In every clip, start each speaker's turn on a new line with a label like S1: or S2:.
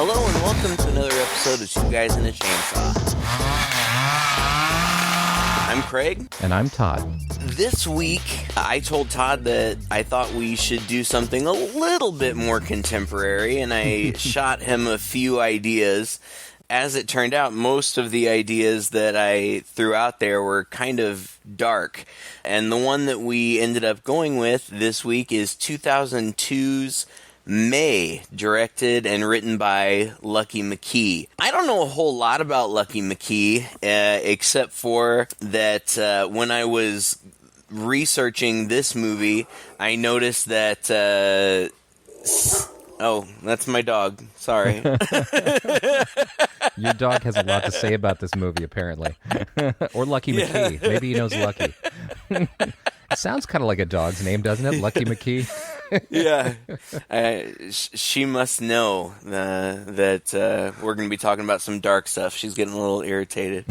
S1: Hello and welcome to another episode of Two Guys and a Chainsaw. I'm Craig.
S2: And I'm Todd.
S1: This week, I told Todd that I thought we should do something a little bit more contemporary, and I shot him a few ideas. As it turned out, most of the ideas that I threw out there were kind of dark. And the one that we ended up going with this week is 2002's May, directed and written by Lucky McKee. I don't know a whole lot about Lucky McKee, except for that when I was researching this movie, I noticed that... Oh, that's my dog. Sorry.
S2: Your dog has a lot to say about this movie, apparently. Or Lucky McKee. Maybe he knows Lucky. It sounds kind of like a dog's name, doesn't it? Lucky McKee.
S1: Yeah. She must know that we're going to be talking about some dark stuff. She's getting a little irritated.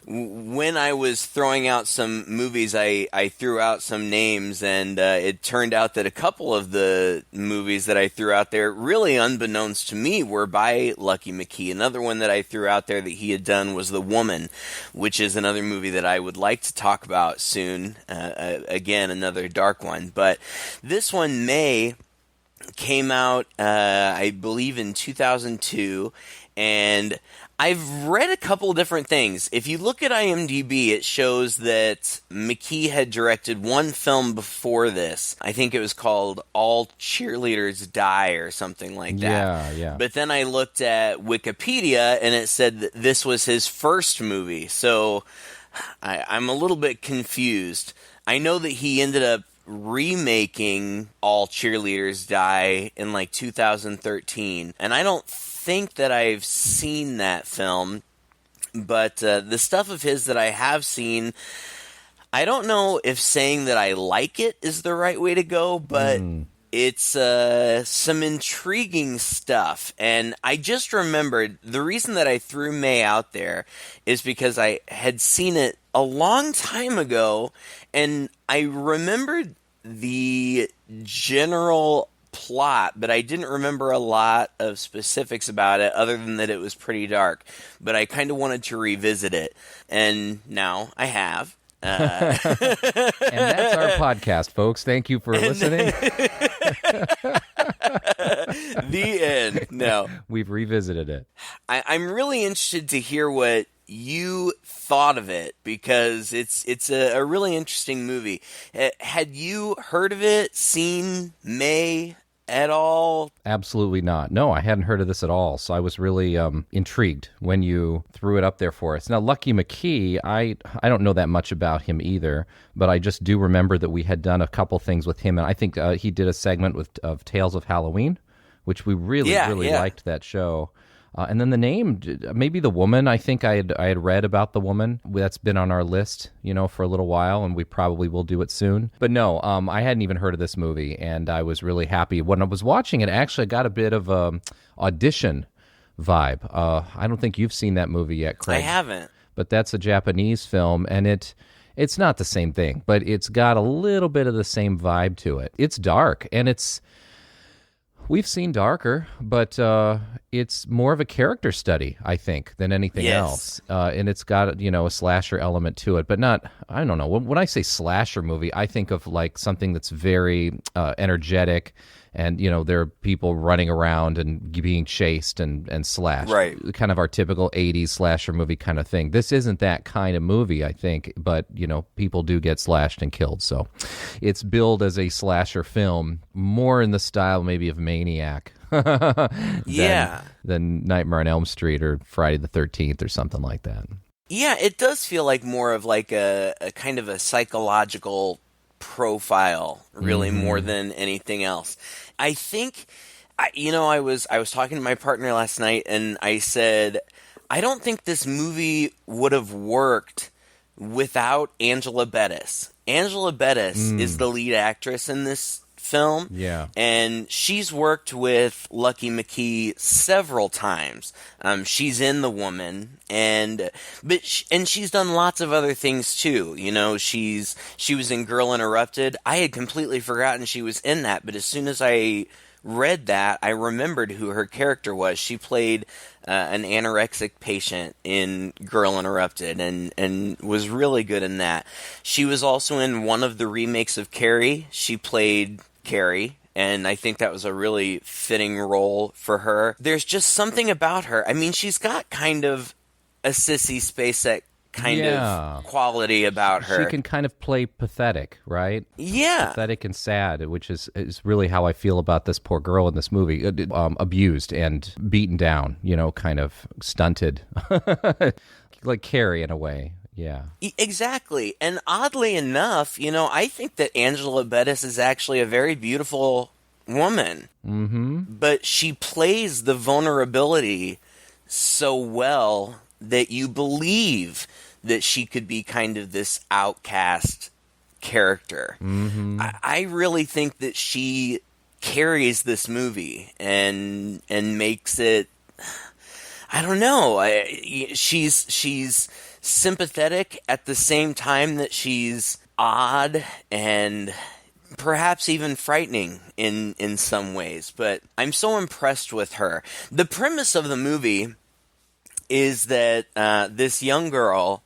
S1: When I was throwing out some movies, I threw out some names, and it turned out that a couple of the movies that I threw out there, really unbeknownst to me, were by Lucky McKee. Another one that I threw out there that he had done was The Woman, which is another movie that I would like to talk about soon. Again, another dark one. But this one, May, came out, I believe, in 2002, and I've read a couple different things. If you look at IMDb, it shows that McKee had directed one film before this. I think it was called All Cheerleaders Die or something like that.
S2: Yeah.
S1: But then I looked at Wikipedia, and it said that this was his first movie. So I'm a little bit confused. I know that he ended up remaking All Cheerleaders Die in like 2013, and I don't think that I've seen that film, but the stuff of his that I have seen, I don't know if saying that I like it is the right way to go, but it's some intriguing stuff. And I just remembered the reason that I threw May out there is because I had seen it a long time ago, and I remembered the general plot, but I didn't remember a lot of specifics about it other than that it was pretty dark. But I kind of wanted to revisit it, and now I have.
S2: And that's our podcast, folks. Thank you for listening.
S1: The end. No.
S2: We've revisited it.
S1: I'm really interested to hear what you thought of it, because it's a really interesting movie. Had you heard of it, seen May at all?
S2: Absolutely not. No, I hadn't heard of this at all, so I was really intrigued when you threw it up there for us. Now, Lucky McKee, I don't know that much about him either, but I just do remember that we had done a couple things with him, and I think he did a segment of Tales of Halloween, which we really liked that show. And then the name, maybe The Woman. I think I had read about The Woman. That's been on our list, for a little while, and we probably will do it soon. But no, I hadn't even heard of this movie, and I was really happy. When I was watching it, actually, I got a bit of a Audition vibe. I don't think you've seen that movie yet, Craig.
S1: I haven't.
S2: But that's a Japanese film, and it's not the same thing, but it's got a little bit of the same vibe to it. It's dark, and we've seen darker, but it's more of a character study, I think, than anything else. And it's got, a slasher element to it, but not, I don't know. When I say slasher movie, I think of like something that's very energetic, and, there are people running around and being chased and slashed.
S1: Right.
S2: Kind of our typical 80s slasher movie kind of thing. This isn't that kind of movie, I think, but, people do get slashed and killed. So it's billed as a slasher film, more in the style maybe of Maniac. than Nightmare on Elm Street or Friday the 13th or something like that.
S1: Yeah, it does feel like more of like a kind of a psychological profile, really, more than anything else. I think, I was talking to my partner last night, and I said, I don't think this movie would have worked without Angela Bettis. Angela Bettis is the lead actress in this film.
S2: Yeah.
S1: And she's worked with Lucky McKee several times. She's in The Woman, and she's done lots of other things too. You know, she was in Girl Interrupted. I had completely forgotten she was in that, but as soon as I read that, I remembered who her character was. She played an anorexic patient in Girl Interrupted, and was really good in that. She was also in one of the remakes of Carrie. She played Carrie, and I think that was a really fitting role for her. There's just something about her. I mean, she's got kind of a sissy Spacek kind of quality about her.
S2: She can kind of play pathetic, right?
S1: Yeah.
S2: Pathetic and sad, which is really how I feel about this poor girl in this movie. Abused and beaten down, kind of stunted. Like Carrie in a way. Yeah.
S1: Exactly. And oddly enough, I think that Angela Bettis is actually a very beautiful woman.
S2: Mm-hmm.
S1: But she plays the vulnerability so well that you believe that she could be kind of this outcast character.
S2: Mm-hmm.
S1: I really think that she carries this movie and makes it. I don't know. She's sympathetic at the same time that she's odd and perhaps even frightening in some ways. But I'm so impressed with her. The premise of the movie is that this young girl,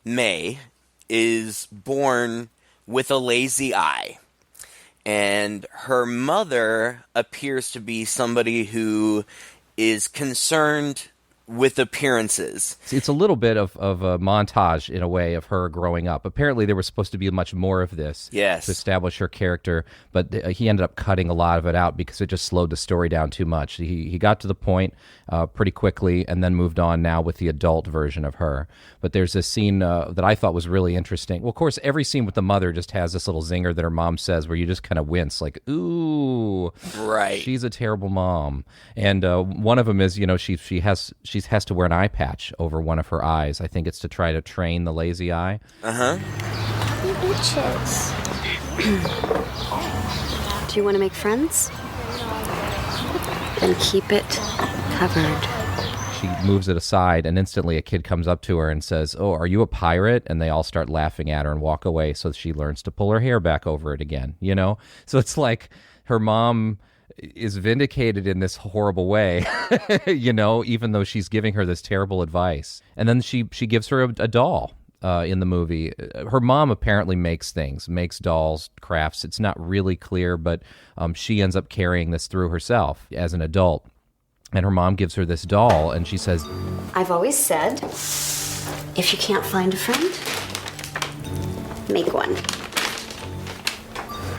S1: May, is born with a lazy eye. And her mother appears to be somebody who is concerned with appearances.
S2: It's a little bit of a montage, in a way, of her growing up. Apparently, there was supposed to be much more of this to establish her character, but he ended up cutting a lot of it out because it just slowed the story down too much. He got to the point pretty quickly and then moved on now with the adult version of her. But there's this scene that I thought was really interesting. Well, of course, every scene with the mother just has this little zinger that her mom says where you just kind of wince, like, ooh,
S1: right,
S2: she's a terrible mom. And one of them is, she has to wear an eye patch over one of her eyes. I think it's to try to train the lazy eye.
S1: Uh-huh.
S3: Do you want to make friends? Then keep it covered.
S2: She moves it aside, and instantly a kid comes up to her and says, "Oh, are you a pirate?" And they all start laughing at her and walk away, so she learns to pull her hair back over it again, So it's like her mom is vindicated in this horrible way, even though she's giving her this terrible advice. And then she gives her a doll in the movie. Her mom apparently makes dolls, crafts. It's not really clear, but she ends up carrying this through herself as an adult. And her mom gives her this doll, and she says,
S3: I've always said, if you can't find a friend, make one.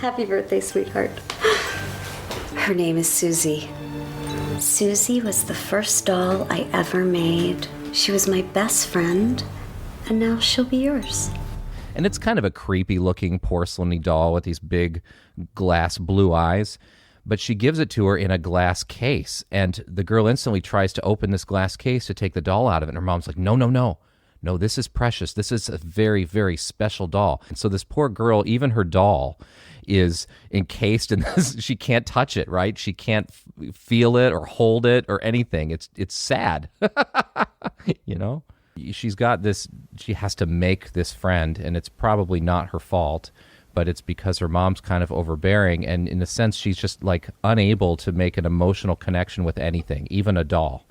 S3: Happy birthday, sweetheart. Her name is Susie. Susie was the first doll I ever made. She was my best friend, and now she'll be yours.
S2: And it's kind of a creepy-looking porcelain-y doll with these big glass blue eyes. But she gives it to her in a glass case, and the girl instantly tries to open this glass case to take the doll out of it, and her mom's like, no, this is precious. This is a very, very special doll. And so this poor girl, even her doll, is encased in this. She can't touch it, right? She can't feel it or hold it or anything. It's sad, She's got this, she has to make this friend, and it's probably not her fault, but it's because her mom's kind of overbearing, and in a sense, she's just like unable to make an emotional connection with anything, even a doll.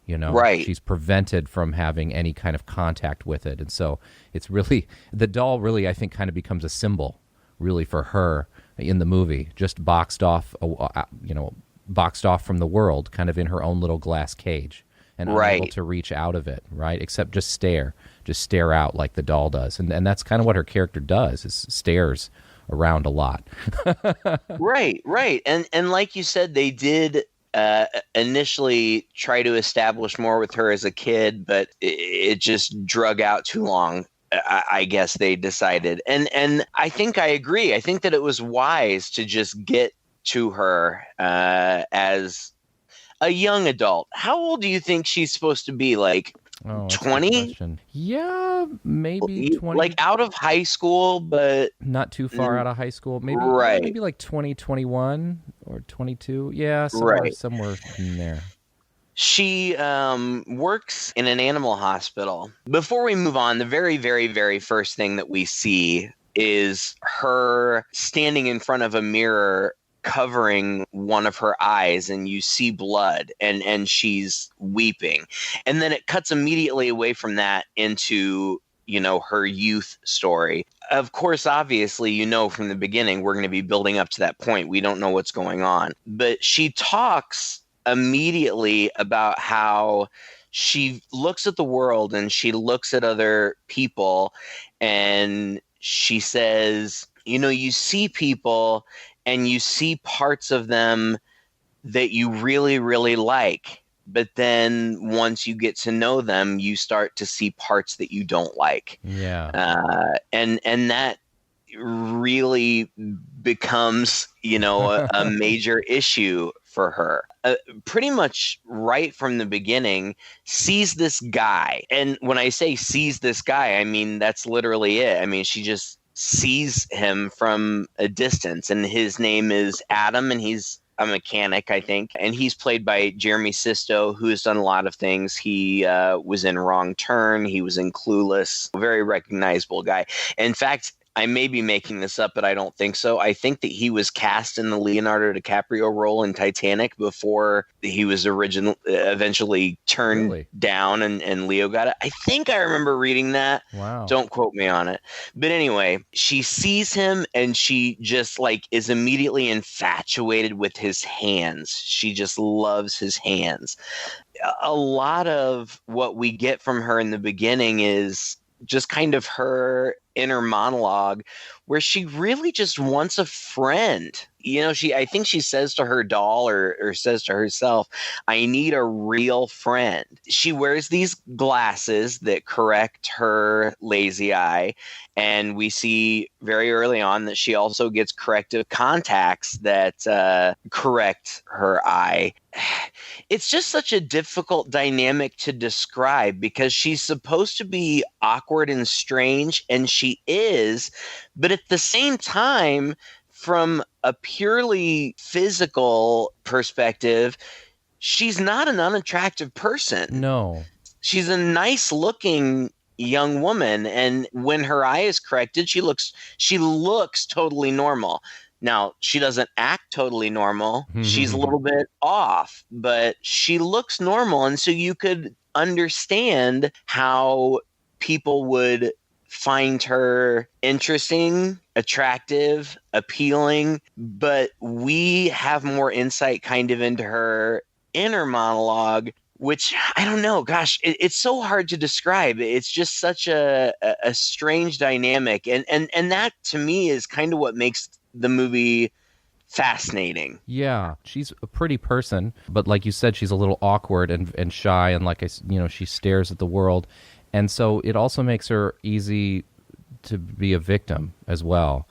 S1: Right.
S2: She's prevented from having any kind of contact with it, and so it's really, the doll really, I think, kind of becomes a symbol, really, for her in the movie, just boxed off from the world, kind of in her own little glass cage, and unable to reach out of it, right? Except just stare out like the doll does, and that's kind of what her character does, is stares around a lot.
S1: Right. And like you said, they did initially try to establish more with her as a kid, but it just drug out too long. I guess they decided, and I think I agree. I think that it was wise to just get to her as a young adult. How old do you think she's supposed to be? Like 20?
S2: Yeah, maybe 20.
S1: Like out of high school, but
S2: not too far out of high school. Maybe maybe like 20, 21 or 22. Yeah, somewhere in there.
S1: She works in an animal hospital. Before we move on, the very, very, very first thing that we see is her standing in front of a mirror covering one of her eyes, and you see blood, and she's weeping. And then it cuts immediately away from that into, her youth story. Of course, obviously, from the beginning, we're going to be building up to that point. We don't know what's going on. But she talks immediately about how she looks at the world and she looks at other people, and she says, you see people and you see parts of them that you really, really like. But then once you get to know them, you start to see parts that you don't like.
S2: Yeah.
S1: And that really becomes, a major issue for her. Pretty much right from the beginning, sees this guy. And when I say sees this guy, I mean, that's literally it. I mean, she just sees him from a distance, and his name is Adam, and he's a mechanic, I think. And he's played by Jeremy Sisto, who has done a lot of things. He was in Wrong Turn. He was in Clueless. A very recognizable guy. In fact, I may be making this up, but I don't think so. I think that he was cast in the Leonardo DiCaprio role in Titanic before he was eventually turned down, and Leo got it. I think I remember reading that.
S2: Wow.
S1: Don't quote me on it. But anyway, she sees him and she just is immediately infatuated with his hands. She just loves his hands. A lot of what we get from her in the beginning is just kind of her inner monologue, where she really just wants a friend. I think she says to her doll or says to herself, I need a real friend. She wears these glasses that correct her lazy eye. And we see very early on that she also gets corrective contacts that correct her eye. It's just such a difficult dynamic to describe, because she's supposed to be awkward and strange, and she is, but at the same time, from a purely physical perspective, she's not an unattractive person.
S2: No.
S1: She's a nice looking young woman, and when her eye is corrected, she looks totally normal. Now, she doesn't act totally normal. She's a little bit off, but she looks normal. And so you could understand how people would find her interesting, attractive, appealing. But we have more insight kind of into her inner monologue, which, I don't know, gosh, it's so hard to describe. It's just such a strange dynamic. And that, to me, is kind of what makes the movie fascinating.
S2: Yeah, she's a pretty person, but like you said, she's a little awkward and shy, and she stares at the world. And so it also makes her easy to be a victim as well,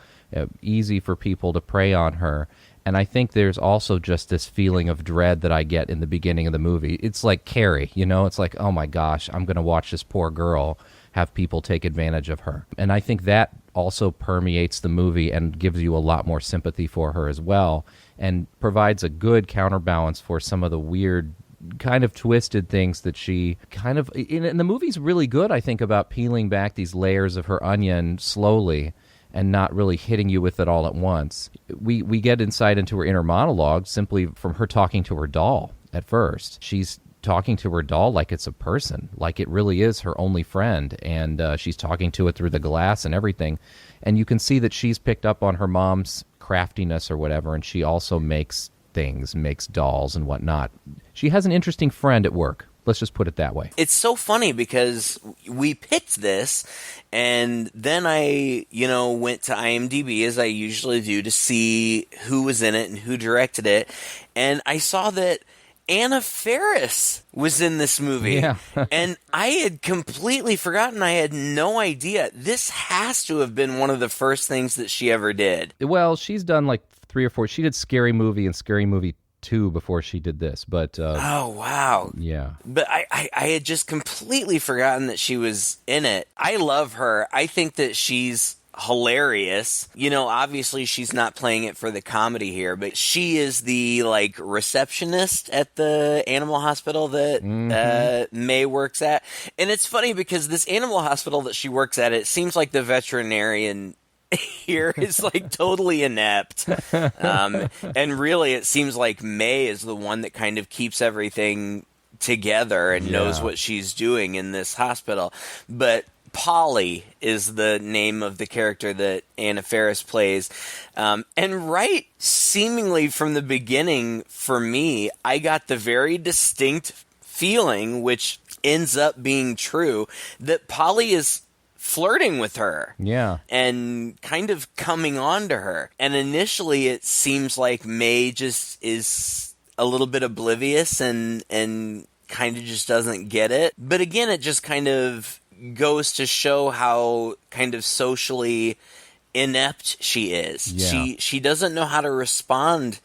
S2: easy for people to prey on her. And I think there's also just this feeling of dread that I get in the beginning of the movie. It's like Carrie, it's like, oh my gosh, I'm going to watch this poor girl have people take advantage of her. And I think that also permeates the movie and gives you a lot more sympathy for her as well, and provides a good counterbalance for some of the weird, kind of twisted things that she kind of... And the movie's really good, I think, about peeling back these layers of her onion slowly and not really hitting you with it all at once. We get insight into her inner monologue simply from her talking to her doll at first. She's talking to her doll like it's a person, like it really is her only friend, and she's talking to it through the glass and everything. And you can see that she's picked up on her mom's craftiness or whatever, and she also makes things, makes dolls and whatnot. She has an interesting friend at work. Let's just put it that way.
S1: It's so funny because we picked this, and then I, went to IMDb, as I usually do, to see who was in it and who directed it. And I saw that Anna Faris was in this movie.
S2: Yeah.
S1: And I had completely forgotten. I had no idea. This has to have been one of the first things that she ever did.
S2: Well, she's done like 3 or 4. She did Scary Movie and Scary Movie 2 before she did this, but
S1: oh wow,
S2: yeah.
S1: But I had just completely forgotten that she was in it. I love her. I think that she's hilarious. Obviously she's not playing it for the comedy here, but she is the receptionist at the animal hospital that May works at. And it's funny because this animal hospital that she works at, it seems like the veterinarian here is like totally inept. And really, it seems like May is the one that kind of keeps everything together and knows what she's doing in this hospital. But Polly is the name of the character that Anna Faris plays. And right seemingly from the beginning, for me, I got the very distinct feeling, which ends up being true, that Polly is flirting with her.
S2: Yeah.
S1: And kind of coming on to her. And initially it seems like May just is a little bit oblivious and kind of just doesn't get it. But again, it just kind of goes to show how kind of socially inept she is.
S2: Yeah.
S1: She doesn't know how to respond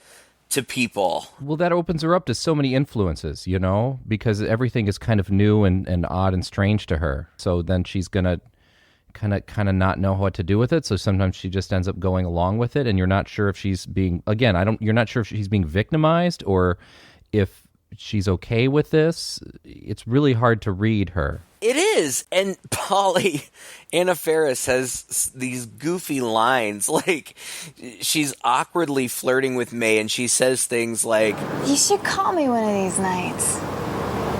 S1: to people.
S2: Well, that opens her up to so many influences, you know, because everything is kind of new and odd and strange to her. So then she's going to kind of not know what to do with it. So sometimes she just ends up going along with it, and you're not sure if she's being, again, you're not sure if she's being victimized or if she's okay with this. It's really hard to read her.
S1: It is. And Polly, Anna Faris, has these goofy lines. Like, she's awkwardly flirting with May, and she says things like,
S4: "You should call me one of these nights.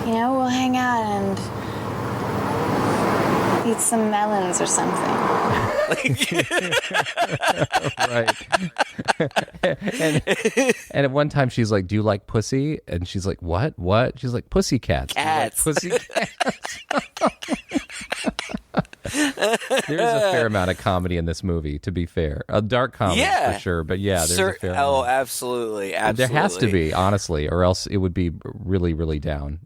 S4: You know, we'll hang out and eat some melons or something."
S2: Right. and at one time she's like, "Do you like pussy?" And she's like, "What? What?" She's like, "Pussycats."
S1: Cats.
S2: Like, pussycats. There's a fair amount of comedy in this movie, to be fair. A dark comedy, for sure. But yeah, there's a fair amount.
S1: Oh, absolutely.
S2: There has to be, honestly, or else it would be really, really down.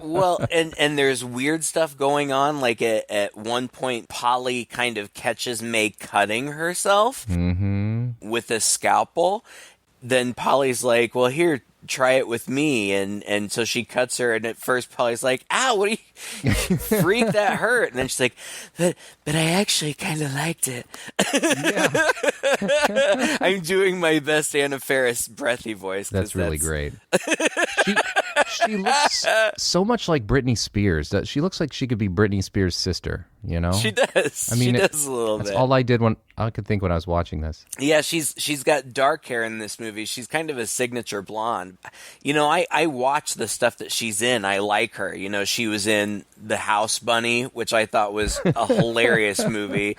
S1: Well, and there's weird stuff going on. Like at one point, Polly kind of catches May cutting herself with a scalpel. Then Polly's like, "Well, here, try it with me," and so she cuts her, and at first Polly's like, "Ow, what are you freak, that hurt," and then she's like, but I actually kind of liked it. I'm doing my best Anna Faris breathy voice.
S2: That's really great. She looks so much like Britney Spears. She looks like she could be Britney Spears' sister, you know?
S1: She does. I mean, she does a little bit.
S2: That's all I could think when I was watching this.
S1: Yeah, she's got dark hair in this movie. She's kind of a signature blonde. You know, I watch the stuff that she's in. I like her. You know, she was in The House Bunny, which I thought was a hilarious movie.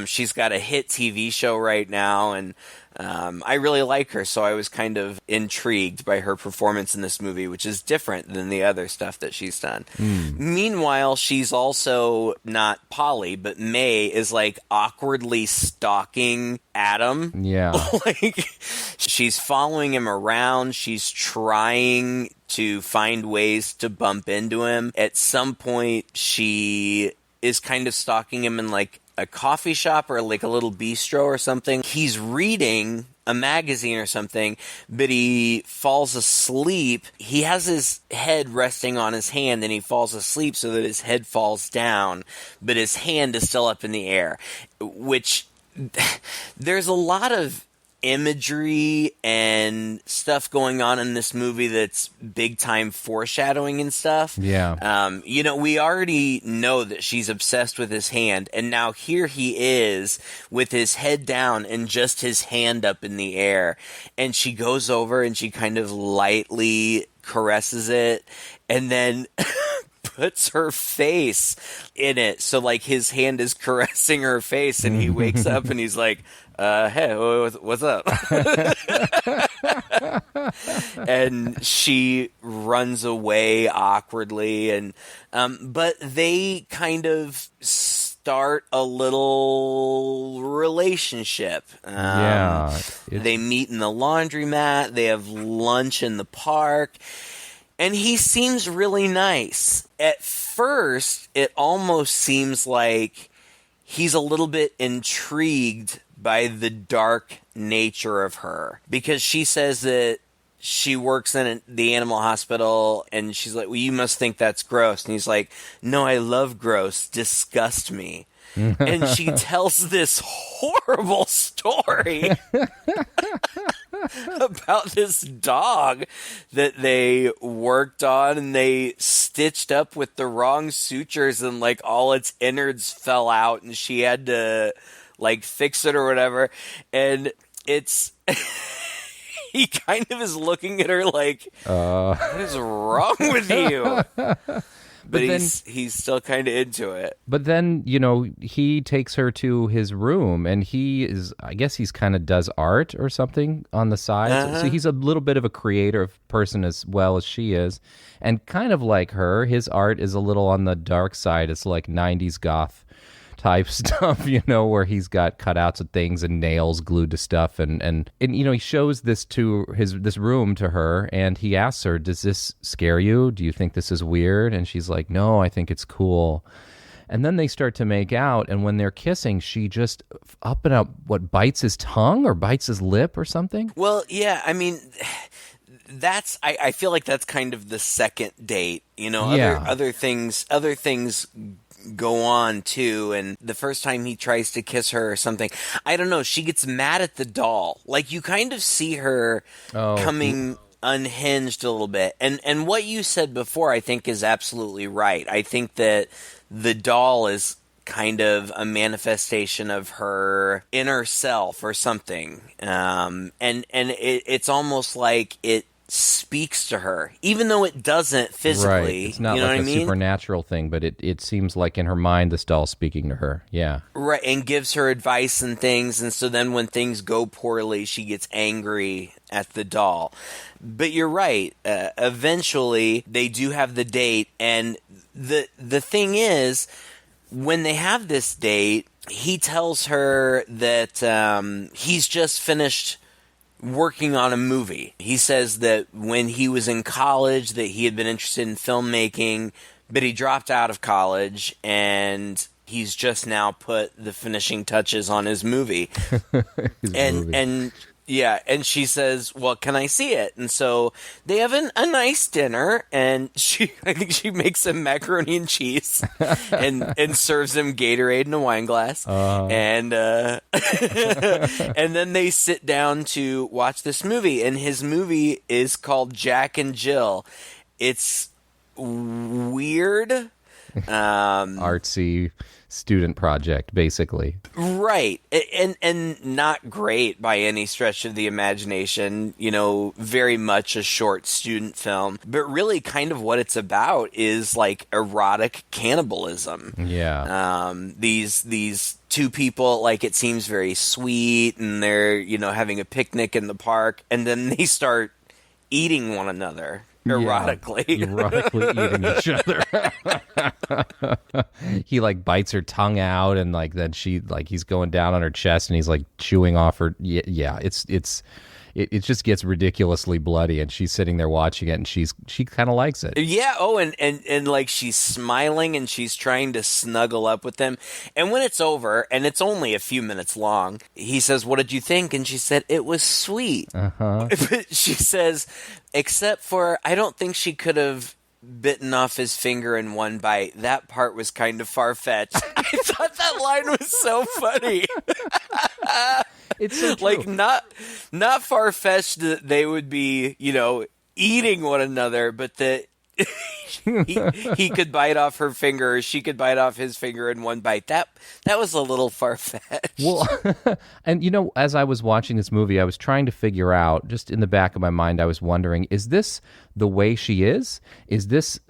S1: She's got a hit TV show right now, and I really like her, so I was kind of intrigued by her performance in this movie, which is different than the other stuff that she's done. Meanwhile, she's also not Polly, but May is like awkwardly stalking Adam.
S2: Yeah.
S1: Like, she's following him around. She's trying to find ways to bump into him. At some point, she is kind of stalking him in like a coffee shop or like a little bistro or something. He's reading a magazine or something, but he falls asleep. He has his head resting on his hand, and he falls asleep so that his head falls down, but his hand is still up in the air, which there's a lot of imagery and stuff going on in this movie that's big time foreshadowing and stuff.
S2: Yeah.
S1: You know, we already know that she's obsessed with his hand, and now here he is with his head down and just his hand up in the air, and she goes over and she kind of lightly caresses it and then puts her face in it, so like his hand is caressing her face, and he wakes up and he's like, "Hey, what's up?" And she runs away awkwardly, and but they kind of start a little relationship. They meet in the laundromat. They have lunch in the park. And he seems really nice. At first, it almost seems like he's a little bit intrigued by the dark nature of her. Because she says that she works in the animal hospital, and she's like, "Well, you must think that's gross." And he's like, "No, I love gross. Disgust me." And she tells this horrible story about this dog that they worked on, and they stitched up with the wrong sutures, and like all its innards fell out, and she had to like fix it or whatever. And it's he kind of is looking at her like, what is wrong with you? But he's still kind of into it.
S2: But then, he takes her to his room, and I guess he's kind of does art or something on the side. So he's a little bit of a creative person as well as she is. And kind of like her, his art is a little on the dark side. It's like 90s goth type stuff, where he's got cutouts of things and nails glued to stuff, and he shows this to this room to her, and he asks her, "Does this scare you? Do you think this is weird?" And she's like, "No, I think it's cool." And then they start to make out, and when they're kissing, she just up and up, bites his tongue or bites his lip or something?
S1: Well, yeah, I mean, I feel like that's kind of the second date, other things go on too, and the first time he tries to kiss her or something, I don't know, she gets mad at the doll. Like, you kind of see her coming unhinged a little bit. And what you said before, I think, is absolutely right. I think that the doll is kind of a manifestation of her inner self or something. And it's almost like it speaks to her, even though it doesn't physically.
S2: Right. It's not like a supernatural thing, but it seems like in her mind this doll's speaking to her. Yeah.
S1: Right, and gives her advice and things, and so then when things go poorly, she gets angry at the doll. But you're right. Eventually, they do have the date, and the thing is, when they have this date, he tells her that he's just finished working on a movie. He says that when he was in college that he had been interested in filmmaking, but he dropped out of college and he's just now put the finishing touches on his movie. And she says, "Well, can I see it?" And so they have a nice dinner, and I think she makes him macaroni and cheese and serves him Gatorade in a wine glass. And and then they sit down to watch this movie, and his movie is called Jack and Jill. It's weird.
S2: Artsy student project, basically.
S1: Right. And not great by any stretch of the imagination, very much a short student film. But really kind of what it's about is like erotic cannibalism.
S2: Yeah.
S1: These two people, like, it seems very sweet, and they're, having a picnic in the park, and then they start eating one another. Erotically.
S2: Yeah, erotically eating each other. He like bites her tongue out, and like then she like he's going down on her chest, and he's like chewing off her. Yeah, it just gets ridiculously bloody, and she's sitting there watching it, and she kind of likes it.
S1: Yeah. Oh, and like she's smiling, and she's trying to snuggle up with him. And when it's over, and it's only a few minutes long, he says, "What did you think?" And she said, "It was sweet." But she says, except for, I don't think she could have bitten off his finger in one bite. That part was kind of far-fetched. I thought that line was so funny.
S2: It's so true.
S1: Like, not far-fetched that they would be, eating one another, but that he could bite off her finger, or she could bite off his finger in one bite. That was a little far-fetched.
S2: Well, and as I was watching this movie, I was trying to figure out, just in the back of my mind, I was wondering, is this the way she is? Is this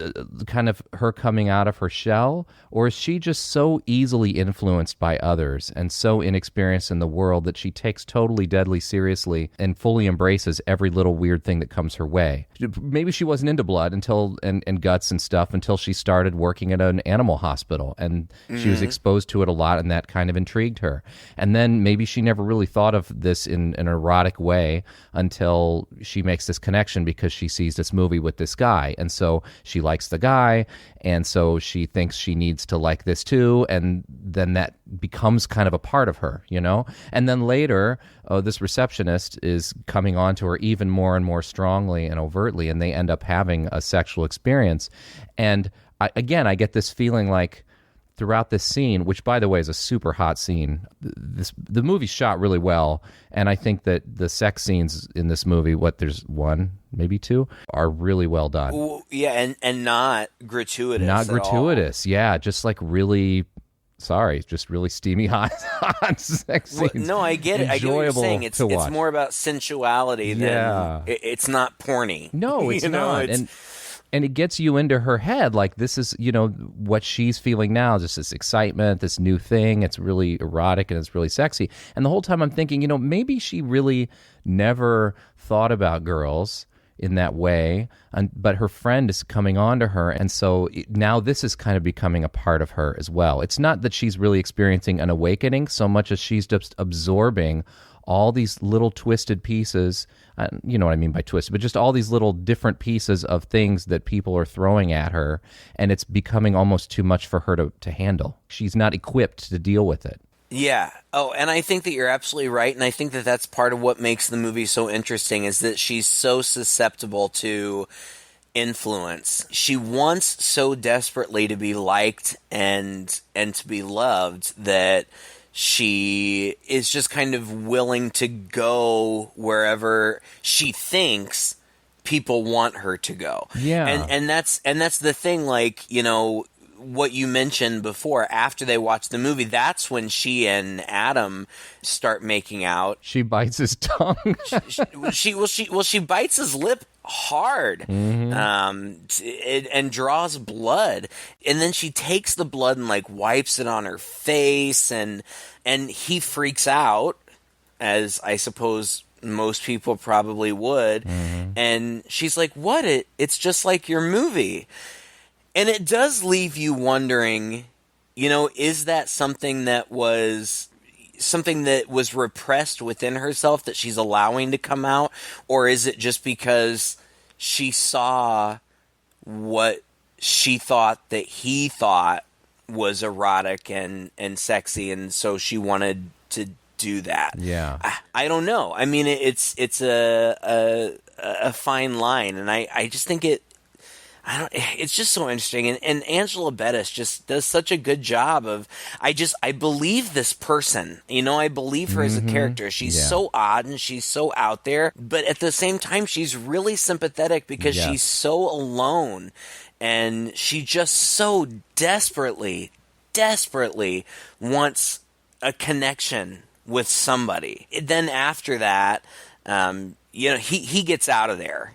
S2: kind of her coming out of her shell? Or is she just so easily influenced by others and so inexperienced in the world that she takes totally deadly seriously and fully embraces every little weird thing that comes her way? Maybe she wasn't into blood and guts and stuff until she started working at an animal hospital, and she was exposed to it a lot, and that kind of intrigued her. And then maybe she never really thought of this in an erotic way until she makes this connection because she sees this movie with this guy, and so she likes the guy, and so she thinks she needs to like this too, and then that becomes kind of a part of her, And then later, this receptionist is coming on to her even more and more strongly and overtly, and they end up having a sexual experience. And I get this feeling like throughout this scene, which, by the way, is a super hot scene, the movie's shot really well, and I think that the sex scenes in this movie, there's one, maybe two, are really well done.
S1: Ooh, yeah, and not gratuitous.
S2: Not gratuitous, yeah, just like really Sorry, just really steamy hot, hot sex scenes.
S1: Well, no, I get it. I get what you're saying. It's more about sensuality than it's not porny.
S2: No, it's not. And it gets you into her head, like this is, what she's feeling now, just this excitement, this new thing. It's really erotic and it's really sexy. And the whole time I'm thinking, maybe she really never thought about girls in that way, but her friend is coming on to her, and so now this is kind of becoming a part of her as well. It's not that she's really experiencing an awakening so much as she's just absorbing all these little twisted pieces, you know what I mean by twisted, but just all these little different pieces of things that people are throwing at her, and it's becoming almost too much for her to handle. She's not equipped to deal with it.
S1: Yeah. Oh, and I think that you're absolutely right, and I think that that's part of what makes the movie so interesting is that she's so susceptible to influence. She wants so desperately to be liked and to be loved that she is just kind of willing to go wherever she thinks people want her to go.
S2: Yeah.
S1: And that's the thing, like, what you mentioned before, after they watch the movie, that's when she and Adam start making out.
S2: She bites his tongue.
S1: she bites his lip hard, and draws blood, and then she takes the blood and like wipes it on her face, and he freaks out, as I suppose most people probably would, and she's like, "What? It's just like your movie." And it does leave you wondering, is that something that was repressed within herself that she's allowing to come out? Or is it just because she saw what she thought that he thought was erotic and sexy, and so she wanted to do that?
S2: Yeah.
S1: I don't know. I mean, it's a fine line, and I just think it's just so interesting, and Angela Bettis just does such a good job of. I believe this person, I believe her as a character. She's so odd and she's so out there, but at the same time, she's really sympathetic because she's so alone, and she just so desperately wants a connection with somebody. Then after that, he gets out of there,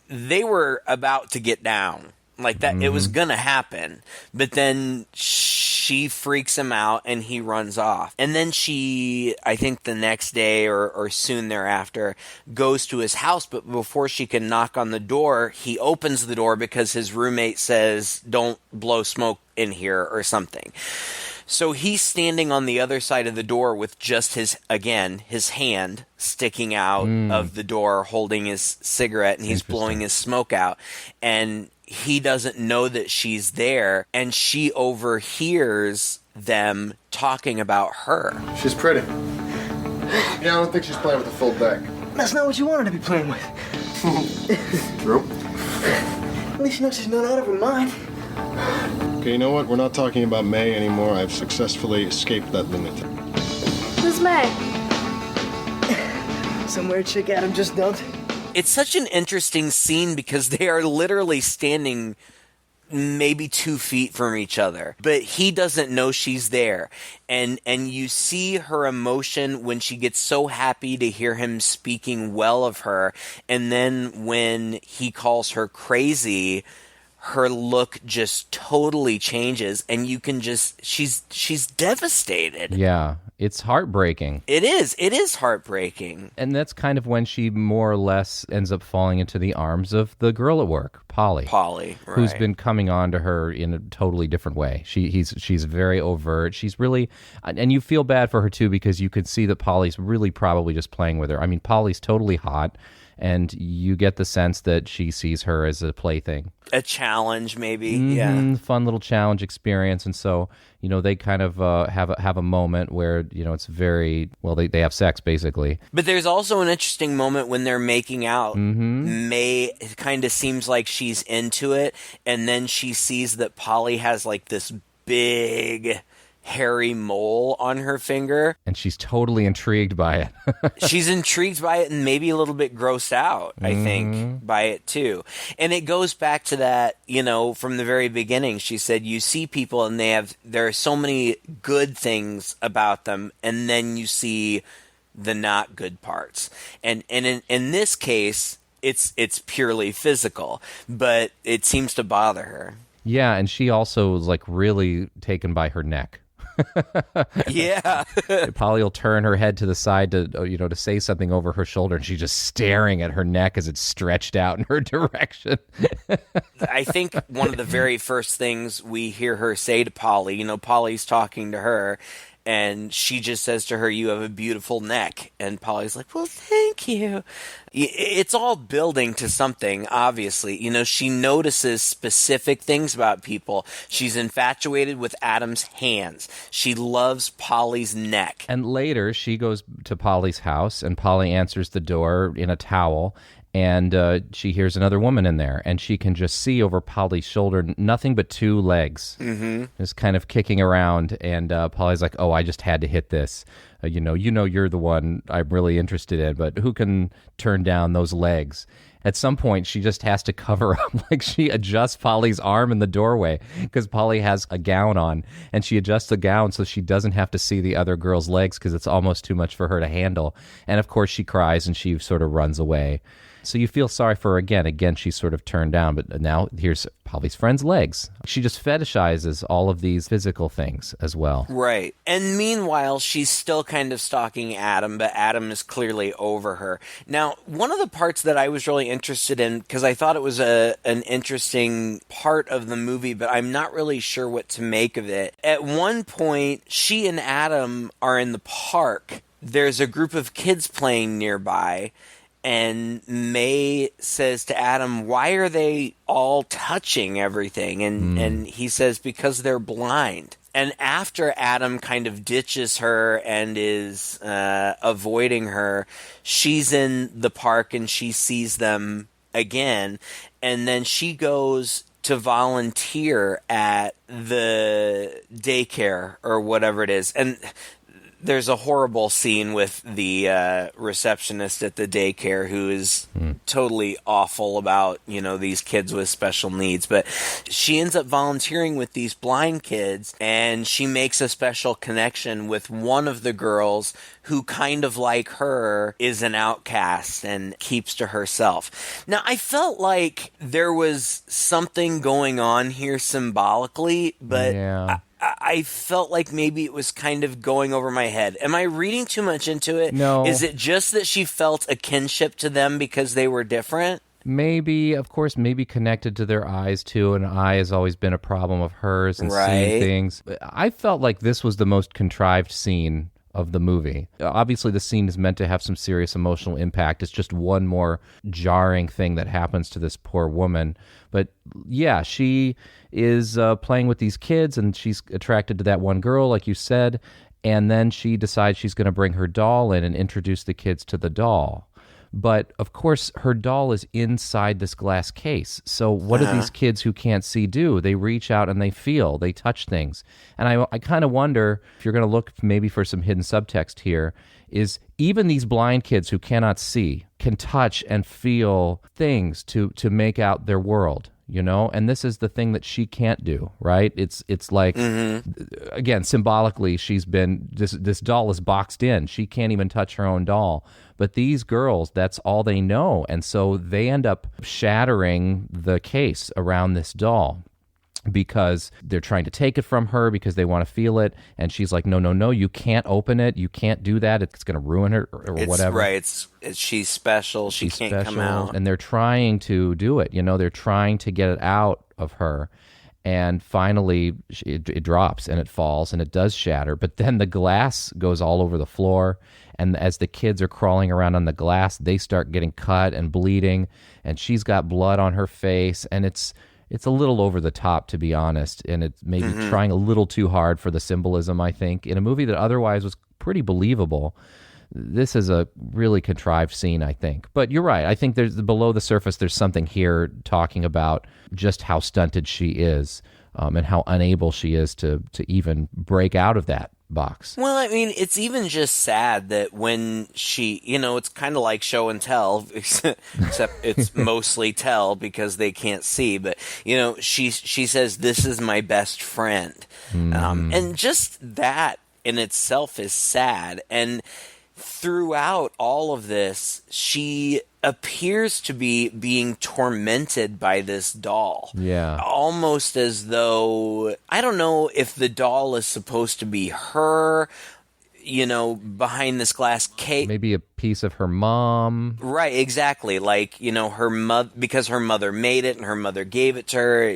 S1: they were about to get down like that. It was going to happen, but then she freaks him out and he runs off. And then she, I think the next day or soon thereafter, goes to his house. But before she can knock on the door, he opens the door because his roommate says, "Don't blow smoke in here," or something. So he's standing on the other side of the door with just his hand sticking out of the door, holding his cigarette, and he's blowing his smoke out. And he doesn't know that she's there, and she overhears them talking about her.
S5: She's pretty. I don't think she's playing with a full deck.
S6: That's not what you wanted to be playing with.
S5: True.
S6: At least you know she's not out of her mind.
S5: Okay, you know what? We're not talking about May anymore. I've successfully escaped that lunatic.
S4: Who's May?
S6: Some weird chick Adam just dumped.
S1: It's such an interesting scene because they are literally standing maybe 2 feet from each other, but he doesn't know she's there. And you see her emotion when she gets so happy to hear him speaking well of her. And then when he calls her crazy, her look just totally changes, and you can just she's devastated.
S2: Yeah, it's heartbreaking.
S1: It is heartbreaking.
S2: And that's kind of when she more or less ends up falling into the arms of the girl at work, Polly,
S1: right.
S2: Who's been coming on to her in a totally different way. She's very overt. She's really, and you feel bad for her too, because you could see that Polly's really probably just playing with her. I mean, Polly's totally hot, and you get the sense that she sees her as a plaything.
S1: A challenge, maybe. Yeah.
S2: Fun little challenge experience. And so, they kind of have a moment where, it's very, well, they have sex, basically.
S1: But there's also an interesting moment when they're making out. May kind of seems like she's into it, and then she sees that Polly has, like, this big hairy mole on her finger.
S2: And she's totally intrigued by it.
S1: She's intrigued by it and maybe a little bit grossed out, I think, by it too. And it goes back to that, from the very beginning. She said, you see people and there are so many good things about them, and then you see the not good parts. And in this case, it's purely physical, but it seems to bother her.
S2: Yeah, and she also was like really taken by her neck.
S1: Yeah.
S2: Polly will turn her head to the side to say something over her shoulder, and she's just staring at her neck as it's stretched out in her direction.
S1: I think one of the very first things we hear her say to Polly, Polly's talking to her, and she just says to her, you have a beautiful neck. And Polly's like, well, thank you. It's all building to something, obviously. She notices specific things about people. She's infatuated with Adam's hands. She loves Polly's neck.
S2: And later, she goes to Polly's house, and Polly answers the door in a towel. And she hears another woman in there, and she can just see over Polly's shoulder nothing but two legs, just kind of kicking around. And Polly's like, "Oh, I just had to hit this. You're the one I'm really interested in, but who can turn down those legs?" At some point, she just has to cover up, like she adjusts Polly's arm in the doorway because Polly has a gown on, and she adjusts the gown so she doesn't have to see the other girl's legs because it's almost too much for her to handle. And of course, she cries and she sort of runs away. So you feel sorry for her again. Again, she's sort of turned down, but now here's Polly's friend's legs. She just fetishizes all of these physical things as well.
S1: Right. And meanwhile, she's still kind of stalking Adam, but Adam is clearly over her. Now, one of the parts that I was really interested in, because I thought it was an interesting part of the movie, but I'm not really sure what to make of it. At one point, she and Adam are in the park. There's a group of kids playing nearby, and May says to Adam, why are they all touching everything? And he says, because they're blind. And after Adam kind of ditches her and is avoiding her, she's in the park and she sees them again. And then she goes to volunteer at the daycare or whatever it is. And there's a horrible scene with the receptionist at the daycare who is totally awful about, these kids with special needs. But she ends up volunteering with these blind kids, and she makes a special connection with one of the girls who, kind of like her, is an outcast and keeps to herself. Now, I felt like there was something going on here symbolically, but
S2: Yeah.
S1: I felt like maybe it was kind of going over my head. Am I reading too much into it?
S2: No.
S1: Is it just that she felt a kinship to them because they were different?
S2: Maybe connected to their eyes too. An eye has always been a problem of hers and
S1: Right.
S2: seeing things. I felt like this was the most contrived scene of the movie. Obviously, the scene is meant to have some serious emotional impact. It's just one more jarring thing that happens to this poor woman. But yeah, she is playing with these kids, and she's attracted to that one girl, like you said, and then she decides she's going to bring her doll in and introduce the kids to the doll. But, of course, her doll is inside this glass case. So what do these kids who can't see do? They reach out and they feel, they touch things. And I kind of wonder, if you're going to look maybe for some hidden subtext here, is even these blind kids who cannot see can touch and feel things to make out their world. And this is the thing that she can't do, right? It's like, again, symbolically, she's been, this doll is boxed in. She can't even touch her own doll. But these girls, that's all they know. And so they end up shattering the case around this doll because they're trying to take it from her because they want to feel it. And she's like, no, you can't open it. You can't do that. It's going to ruin her or whatever.
S1: Right. She's special. She can't come out.
S2: And they're trying to do it. They're trying to get it out of her. And finally, it drops and it falls and it does shatter. But then the glass goes all over the floor. And as the kids are crawling around on the glass, they start getting cut and bleeding. And she's got blood on her face. And it's a little over the top, to be honest. And it's maybe trying a little too hard for the symbolism, I think. In a movie that otherwise was pretty believable, this is a really contrived scene, I think. But you're right. I think there's below the surface, there's something here talking about just how stunted she is. and how unable she is to even break out of that box.
S1: Well, I mean, it's even just sad that when she, it's kind of like show and tell, except it's mostly tell because they can't see. But, she says, "This is my best friend." And just that in itself is sad. And throughout all of this, she appears to be being tormented by this doll.
S2: Yeah.
S1: Almost as though, I don't know if the doll is supposed to be her, behind this glass case.
S2: Maybe a piece of her mom.
S1: Right, exactly. Like, her mother, because her mother made it and her mother gave it to her,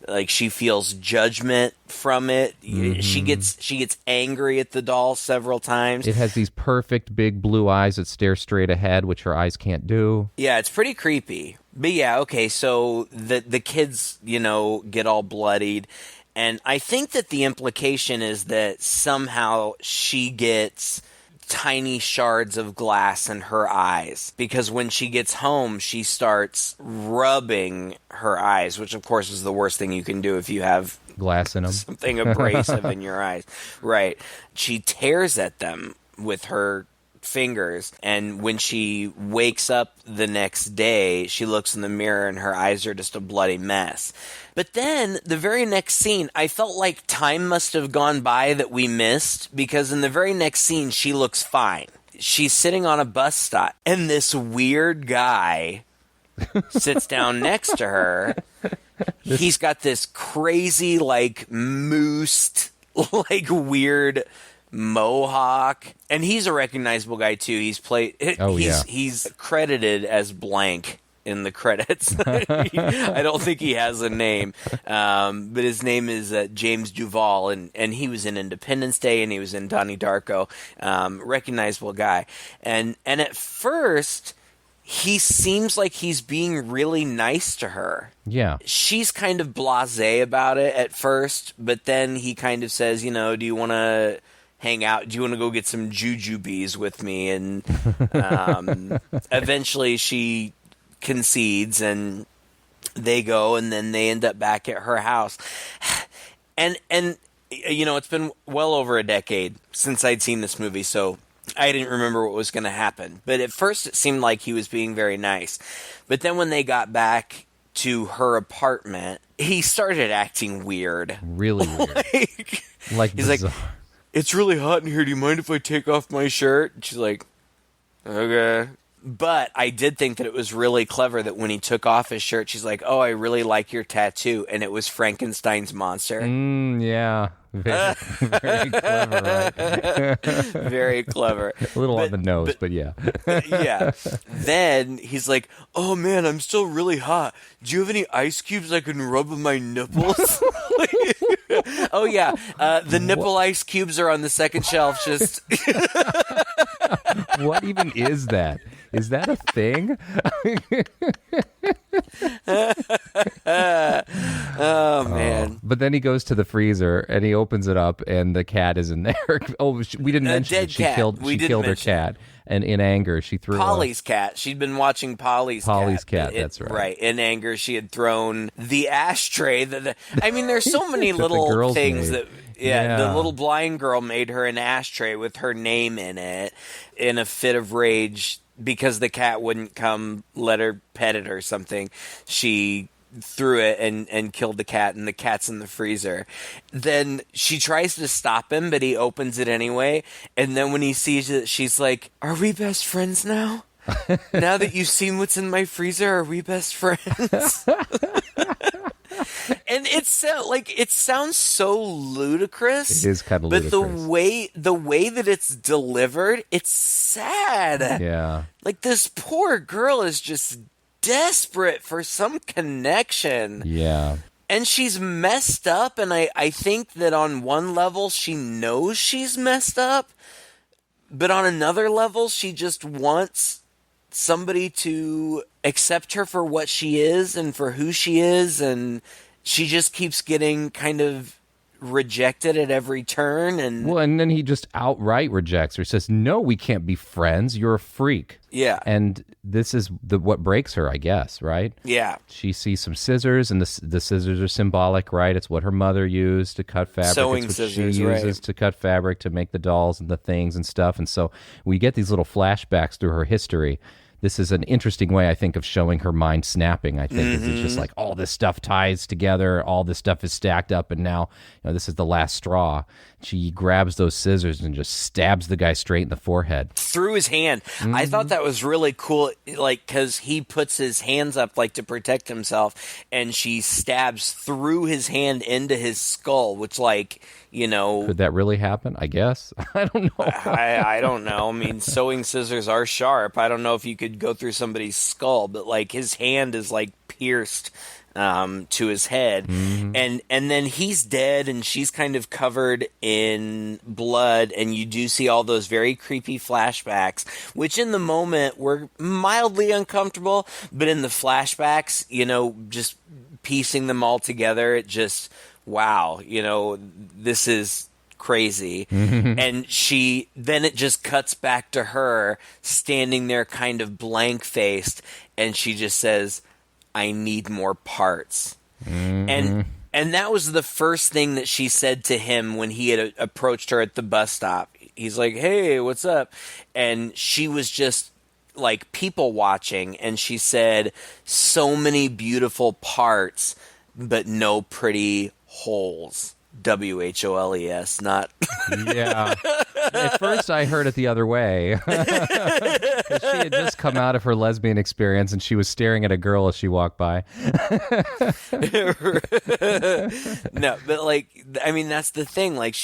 S1: like she feels judgment from it. She gets angry at the doll several times.
S2: It has these perfect big blue eyes that stare straight ahead, which her eyes can't do.
S1: Yeah, it's pretty creepy. But yeah, okay, so the kids, get all bloodied. And I think that the implication is that somehow she gets tiny shards of glass in her eyes. Because when she gets home, she starts rubbing her eyes, which of course is the worst thing you can do if you have
S2: glass in them.
S1: Something abrasive in your eyes. Right. She tears at them with her fingers, and when she wakes up the next day, she looks in the mirror and her eyes are just a bloody mess. But then the very next scene, I felt like time must have gone by that we missed, because in the very next scene she looks fine. She's sitting on a bus stop and this weird guy sits down next to her. He's got this crazy, like, moosed, like, weird mohawk, and he's a recognizable guy too. He's credited as blank in the credits. I don't think he has a name, but his name is James Duval, and he was in Independence Day and he was in Donnie Darko. Recognizable guy, and at first he seems like he's being really nice to her.
S2: Yeah.
S1: She's kind of blasé about it at first, but then he kind of says, do you want to hang out? Do you want to go get some jujubes with me? And eventually she concedes and they go, and then they end up back at her house. And it's been well over a decade since I'd seen this movie, so I didn't remember what was going to happen. But at first it seemed like he was being very nice. But then when they got back to her apartment, he started acting weird.
S2: Really weird.
S1: He's like, "It's really hot in here. Do you mind if I take off my shirt?" And she's like, "Okay." But I did think that it was really clever that when he took off his shirt, she's like, "Oh, I really like your tattoo." And it was Frankenstein's monster.
S2: Yeah. Very, very clever, right?
S1: Very clever.
S2: A little on the nose, but yeah.
S1: Yeah. Then he's like, "Oh man, I'm still really hot. Do you have any ice cubes I can rub on my nipples?" Oh yeah, the nipple ice cubes are on the second shelf. Just
S2: what even is that? Is that a thing?
S1: Oh man!
S2: But then he goes to the freezer and he opens it up, and the cat is in there. Oh, we didn't mention that she killed her cat, and in anger she threw
S1: Polly's cat. She'd been watching Polly's
S2: cat. That's right.
S1: Right. In anger, she had thrown the ashtray. There's so many little things
S2: made.
S1: The little blind girl made her an ashtray with her name in it in a fit of rage because the cat wouldn't come let her pet it or something. She threw it and killed the cat, and the cat's in the freezer. Then she tries to stop him, but he opens it anyway. And then when he sees it, she's like, "Are we best friends now? Now that you've seen what's in my freezer, are we best friends?" And it sounds so ludicrous.
S2: It is kind of ludicrous.
S1: But the way that it's delivered, it's sad.
S2: Yeah.
S1: Like, this poor girl is just desperate for some connection.
S2: Yeah.
S1: And she's messed up, and I think that on one level she knows she's messed up, but on another level she just wants somebody to accept her for what she is and for who she is, and she just keeps getting kind of rejected at every turn. And
S2: Well, and then he just outright rejects her. He says, "No, we can't be friends. You're a freak."
S1: yeah,
S2: And this is what breaks her, I guess, right?
S1: yeah.
S2: She sees some scissors, and the scissors are symbolic, right? It's what her mother used to cut fabric.
S1: Sewing
S2: it's what
S1: scissors,
S2: she uses
S1: right.
S2: to cut fabric to make the dolls and the things and stuff. And so we get these little flashbacks through her history. This is an interesting way, I think, of showing her mind snapping. I think is it's just like all this stuff ties together, all this stuff is stacked up, and now this is the last straw. She grabs those scissors and just stabs the guy straight in the forehead.
S1: Through his hand. I thought that was really cool, like, because he puts his hands up, like, to protect himself, and she stabs through his hand into his skull, which, like,
S2: Could that really happen? I guess. I don't know.
S1: I don't know. I mean, sewing scissors are sharp. I don't know if you could go through somebody's skull, but, like, his hand is, like, pierced to his head, and then he's dead, and she's kind of covered in blood, and you do see all those very creepy flashbacks, which in the moment were mildly uncomfortable, but in the flashbacks, just piecing them all together, it just, wow, this is crazy. And then it just cuts back to her standing there kind of blank faced, and she just says, "I need more parts." And that was the first thing that she said to him when he had approached her at the bus stop. He's like, "Hey, what's up?" And she was just like people watching, and she said, "So many beautiful parts, but no pretty holes." WHOLES, not.
S2: Yeah. At first, I heard it the other way. She had just come out of her lesbian experience, and she was staring at a girl as she walked by.
S1: No, but that's the thing. Like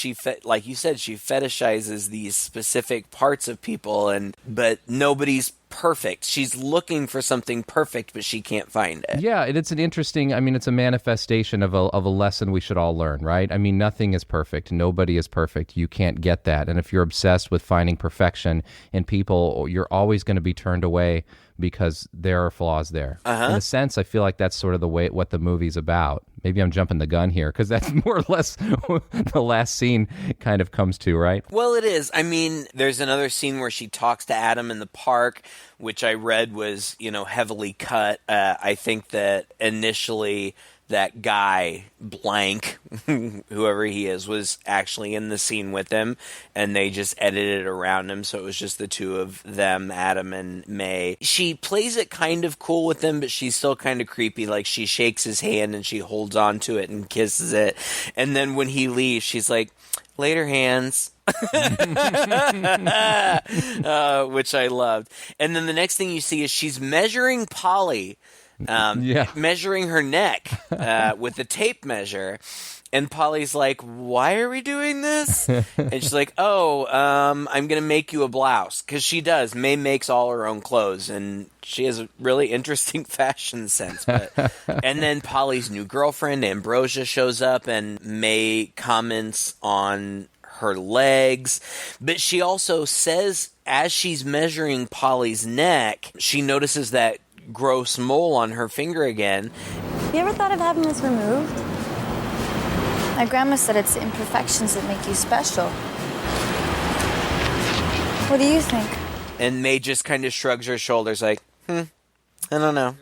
S1: like you said, she fetishizes these specific parts of people, but nobody's perfect. She's looking for something perfect, but she can't find it.
S2: Yeah, it's an interesting, it's a manifestation of a lesson we should all learn, right? I mean, nothing is perfect. Nobody is perfect. You can't get that. And if you're obsessed with finding perfection in people, you're always going to be turned away because there are flaws there. In a sense, I feel like that's sort of what the movie's about. Maybe I'm jumping the gun here because that's more or less the last scene kind of comes to, right?
S1: Well, it is. I mean, there's another scene where she talks to Adam in the park, which I read was, heavily cut. I think that initially that guy, blank, whoever he is, was actually in the scene with him, and they just edited it around him, so it was just the two of them, Adam and May. She plays it kind of cool with him, but she's still kind of creepy. Like, she shakes his hand and she holds on to it and kisses it, and then when he leaves, she's like, "Later, hands." Which I loved. And then the next thing you see is she's measuring Polly, measuring her neck with the tape measure. And Polly's like, "Why are we doing this?" And she's like, I'm going to make you a blouse. Because she does. May makes all her own clothes. And she has a really interesting fashion sense. And then Polly's new girlfriend, Ambrosia, shows up. And May comments on her legs. But she also says, as she's measuring Polly's neck, she notices that gross mole on her finger again.
S4: You ever thought of having this removed? My grandma said it's the imperfections that make you special. What do you think?
S1: And May just kind of shrugs her shoulders like, I don't know.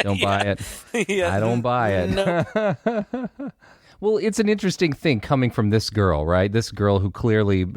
S2: Don't buy it.
S1: Yeah.
S2: I don't buy it.
S1: No.
S2: Well, it's an interesting thing coming from this girl, right? This girl who clearly,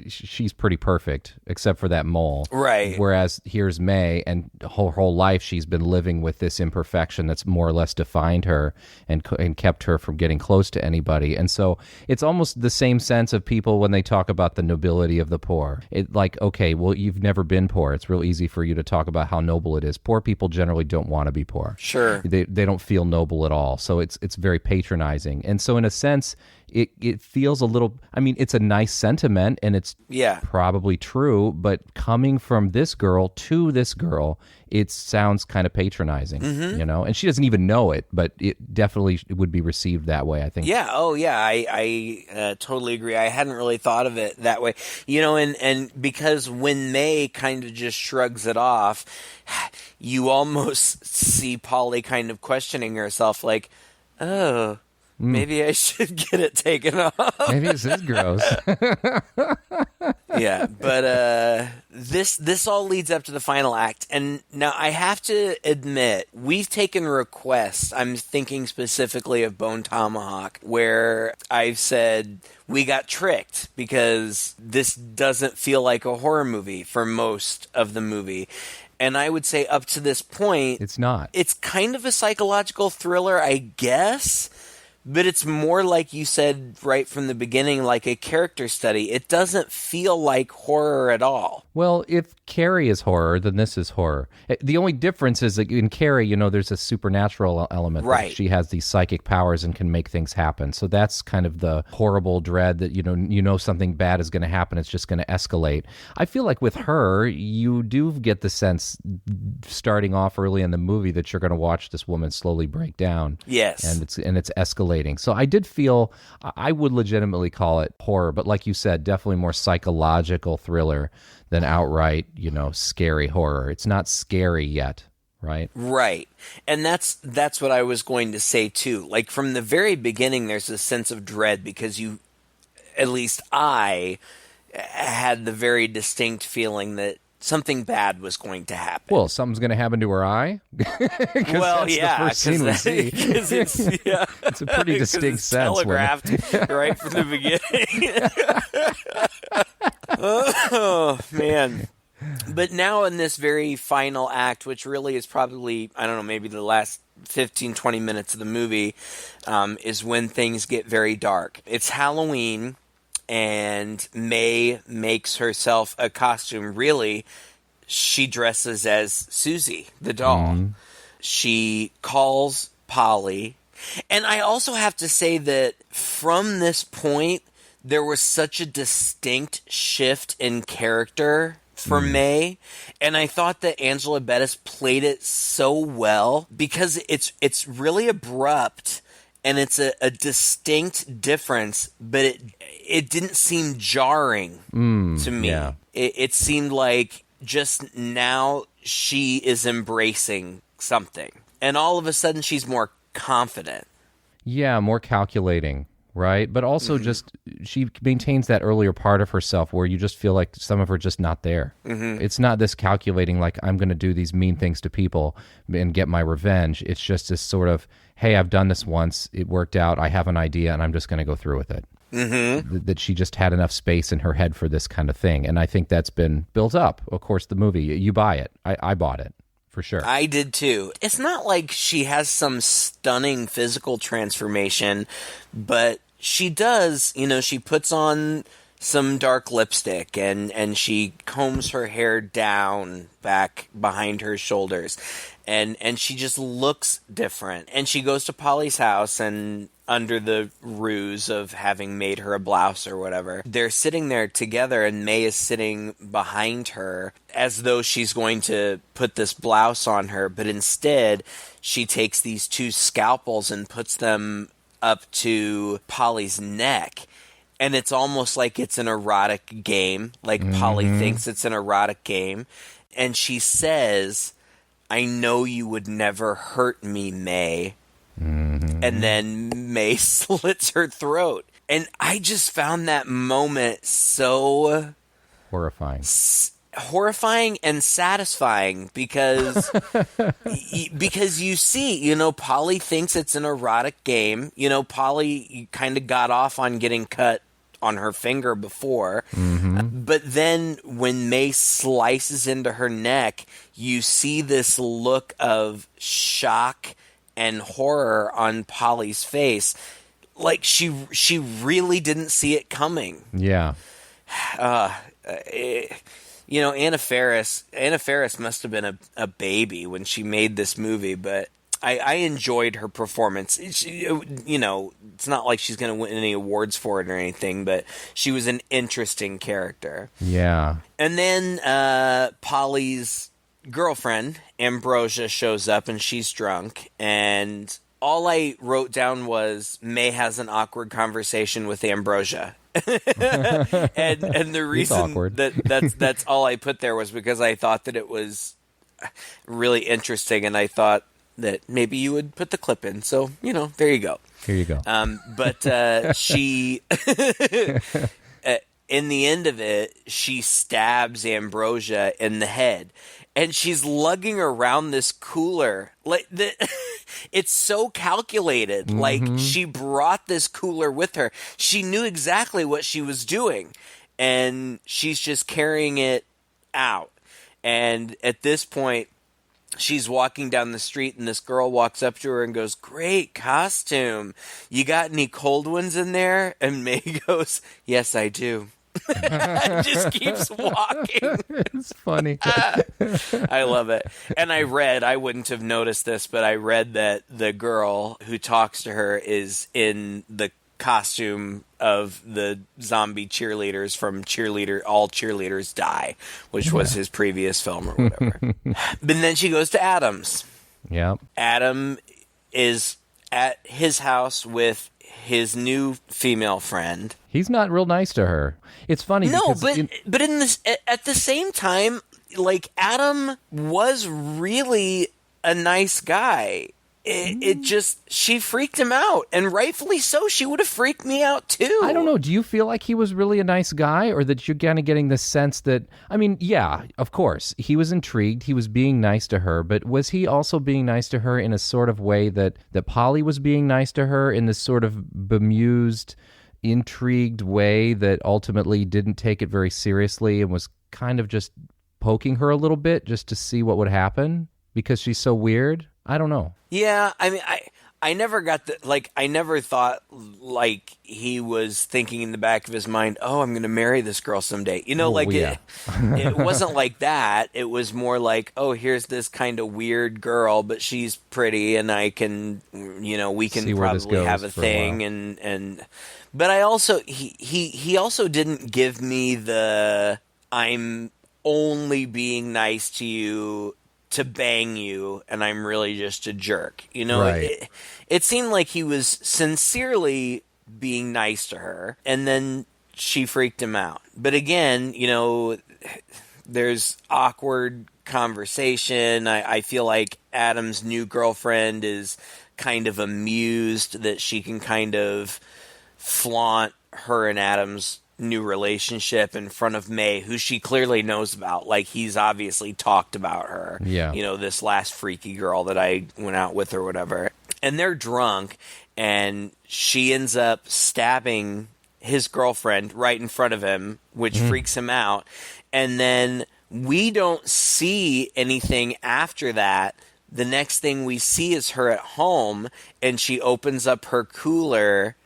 S2: she's pretty perfect, except for that mole.
S1: Right.
S2: Whereas here's May, and her whole life she's been living with this imperfection that's more or less defined her and kept her from getting close to anybody. And so it's almost the same sense of people when they talk about the nobility of the poor. Okay, well, you've never been poor. It's real easy for you to talk about how noble it is. Poor people generally don't want to be poor.
S1: Sure.
S2: They don't feel noble at all. So it's very patronizing. And so in a sense, it feels a little, it's a nice sentiment and it's probably true, but coming from this girl to this girl, it sounds kind of patronizing, and she doesn't even know it, but it definitely would be received that way, I think.
S1: Yeah. Oh, yeah. I totally agree. I hadn't really thought of it that way, and because when May kind of just shrugs it off, you almost see Polly kind of questioning herself like, oh, Maybe I should get it taken off.
S2: Maybe this is gross.
S1: Yeah, but this all leads up to the final act, and now I have to admit we've taken requests. I'm thinking specifically of Bone Tomahawk, where I've said we got tricked because this doesn't feel like a horror movie for most of the movie. And I would say up to this point,
S2: It's not.
S1: It's kind of a psychological thriller, I guess. But it's more like you said right from the beginning, like a character study. It doesn't feel like horror at all.
S2: Well, if Carrie is horror, then this is horror. The only difference is that in Carrie, there's a supernatural element.
S1: Right.
S2: She has these psychic powers and can make things happen. So that's kind of the horrible dread that, you know something bad is going to happen. It's just going to escalate. I feel like with her, you do get the sense starting off early in the movie that you're going to watch this woman slowly break down.
S1: Yes.
S2: And it's escalating. So I did feel I would legitimately call it horror, but like you said, definitely more psychological thriller than outright, scary horror. It's not scary yet, right?
S1: Right. And that's what I was going to say too. Like from the very beginning, there's a sense of dread because at least I had the very distinct feeling that something bad was going to happen.
S2: Well, something's going to happen to her eye.
S1: Well,
S2: that's
S1: yeah,
S2: the first scene we see. It's a pretty distinct
S1: it's
S2: sense.
S1: Telegraphed right from the beginning. Oh man! But now in this very final act, which really is probably maybe the last 15, 20 minutes of the movie, is when things get very dark. It's Halloween. And May makes herself a costume. Really, she dresses as Susie, the doll. Mm-hmm. She calls Polly. And I also have to say that from this point, there was such a distinct shift in character for May. And I thought that Angela Bettis played it so well because it's really abrupt. And it's a distinct difference, but it didn't seem jarring to me.
S2: Yeah.
S1: It seemed like just now she is embracing something. And all of a sudden she's more confident.
S2: Yeah, more calculating, right? But also just she maintains that earlier part of herself where you just feel like some of her just not there. Mm-hmm. It's not this calculating like I'm going to do these mean things to people and get my revenge. It's just this sort of, hey, I've done this once. It worked out. I have an idea, and I'm just going to go through with it. Mm-hmm. That she just had enough space in her head for this kind of thing. And I think that's been built up. Of course, the movie, you buy it. I bought it, for sure.
S1: I did, too. It's not like she has some stunning physical transformation, but she does, she puts on some dark lipstick and she combs her hair down back behind her shoulders. And she just looks different. And she goes to Polly's house and under the ruse of having made her a blouse or whatever, they're sitting there together and May is sitting behind her as though she's going to put this blouse on her. But instead, she takes these two scalpels and puts them up to Polly's neck. And it's almost like it's an erotic game. Like Polly thinks it's an erotic game. And she says, I know you would never hurt me, May. Mm-hmm. And then May slits her throat. And I just found that moment so
S2: horrifying.
S1: Horrifying and satisfying because you see, Polly thinks it's an erotic game. Polly kind of got off on getting cut on her finger before. Mm-hmm. But then when May slices into her neck, you see this look of shock and horror on Polly's face. Like she really didn't see it coming.
S2: Yeah.
S1: Anna Faris must have been a baby when she made this movie, but I enjoyed her performance. It's not like she's going to win any awards for it or anything, but she was an interesting character.
S2: Yeah.
S1: And then Polly's girlfriend, Ambrosia, shows up and she's drunk. And all I wrote down was May has an awkward conversation with Ambrosia. and the reason that's all I put there was because I thought that it was really interesting, and I thought that maybe you would put the clip in. So, there you go.
S2: Here you go.
S1: But she, in the end of it, she stabs Ambrosia in the head. And she's lugging around this cooler. It's so calculated. Like, she brought this cooler with her. She knew exactly what she was doing. And she's just carrying it out. And at this point, she's walking down the street, and this girl walks up to her and goes, "Great costume. You got any cold ones in there?" And May goes, "Yes, I do." Just keeps walking.
S2: It's funny.
S1: I love it. And I wouldn't have noticed this, but I read that the girl who talks to her is in the costume of the zombie cheerleaders from All Cheerleaders Die, which was his previous film or whatever. But then she goes to Adam's.
S2: Yeah.
S1: Adam is at his house with his new female friend.
S2: He's not real nice to her. It's funny.
S1: No,
S2: because
S1: but in this, at the same time, like, Adam was really a nice guy. It just, she freaked him out, and rightfully so. She would have freaked me out too.
S2: I don't know. Do you feel like he was really a nice guy, or that you're kind of getting the sense that, I mean, yeah, of course, he was intrigued. He was being nice to her, but was he also being nice to her in a sort of way that Polly was being nice to her, in this sort of bemused, intrigued way that ultimately didn't take it very seriously and was kind of just poking her a little bit just to see what would happen because she's so weird? I don't know.
S1: Yeah, I mean, I never got I never thought, like, he was thinking in the back of his mind, "Oh, I'm going to marry this girl someday." You know,
S2: yeah.
S1: it wasn't like that. It was more like, "Oh, here's this kind of weird girl, but she's pretty, and I can, we can probably have a thing." But I also, he also didn't give me the, "I'm only being nice to you to bang you, and I'm really just a jerk."
S2: Right.
S1: It seemed like he was sincerely being nice to her, and then she freaked him out. But again, there's awkward conversation. I feel like Adam's new girlfriend is kind of amused that she can kind of flaunt her and Adam's new relationship in front of May, who she clearly knows about. Like, he's obviously talked about her.
S2: Yeah.
S1: This last freaky girl that I went out with or whatever. And they're drunk, and she ends up stabbing his girlfriend right in front of him, which freaks him out. And then we don't see anything after that. The next thing we see is her at home, and she opens up her cooler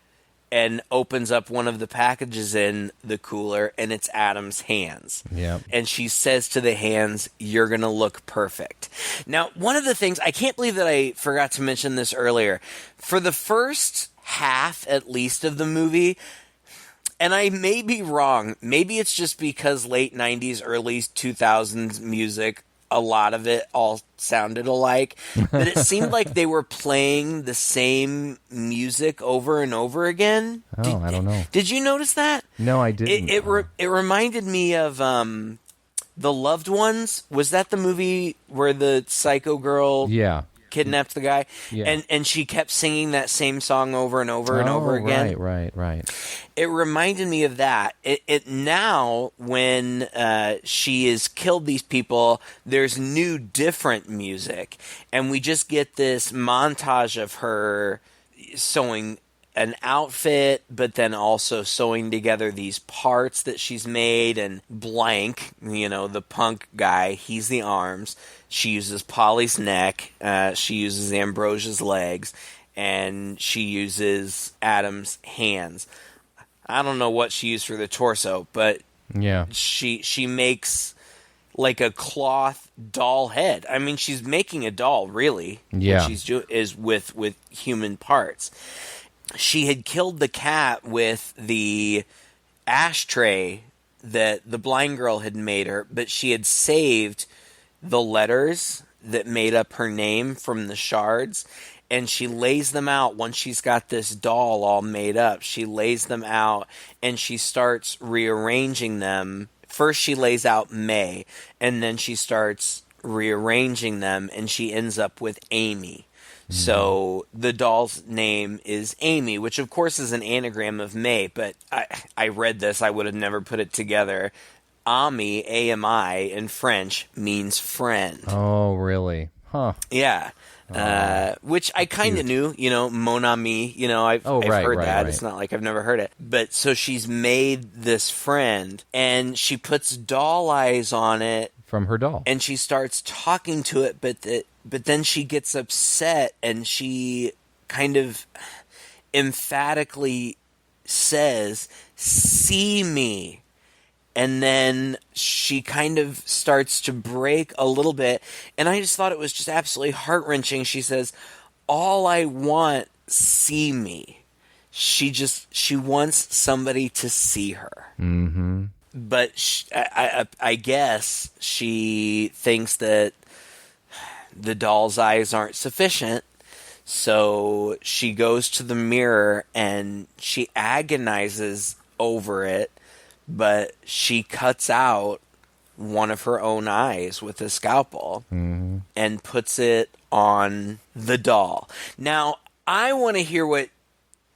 S1: and opens up one of the packages in the cooler, and it's Adam's hands.
S2: Yeah.
S1: And she says to the hands, "You're going to look perfect." Now, one of the things, I can't believe that I forgot to mention this earlier. For the first half, at least, of the movie, and I may be wrong, maybe it's just because late 90s, early 2000s music, a lot of it all sounded alike, but it seemed like they were playing the same music over and over again.
S2: Oh, I don't know.
S1: Did you notice that?
S2: No, I didn't.
S1: It reminded me of The Loved Ones. Was that the movie where the psycho girl kidnapped the guy?
S2: Yeah.
S1: And she kept singing that same song over and over and over again.
S2: Right.
S1: It reminded me of that. It now, when she has killed these people, there's new, different music, and we just get this montage of her sewing an outfit, but then also sewing together these parts that she's made, and Blank, the punk guy, he's the arms. She uses Polly's neck. She uses Ambrosia's legs, and she uses Adam's hands. I don't know what she used for the torso, but
S2: yeah,
S1: she makes like a cloth doll head. I mean, she's making a doll, really.
S2: Yeah,
S1: what she's doing is with human parts. She had killed the cat with the ashtray that the blind girl had made her, but she had saved the letters that made up her name from the shards, and she lays them out once she's got this doll all made up. She lays them out, and she starts rearranging them. First she lays out May, and then she starts rearranging them, and she ends up with Amy. So the doll's name is Amy, which of course is an anagram of May, but I read this, I would have never put it together. Ami, A-M-I, in French means friend.
S2: Oh, really? Huh.
S1: Yeah. Which I kind of knew, mon ami, I've heard that. It's not like I've never heard it. But so she's made this friend, and she puts doll eyes on it.
S2: From her doll.
S1: And she starts talking to it, but then she gets upset, and she kind of emphatically says, "See me." And then she kind of starts to break a little bit. And I just thought it was just absolutely heart-wrenching. She says, "All I want, see me." She wants somebody to see her.
S2: Mm-hmm.
S1: But I guess she thinks that the doll's eyes aren't sufficient. So she goes to the mirror and she agonizes over it. But she cuts out one of her own eyes with a scalpel and puts it on the doll. Now, I want to hear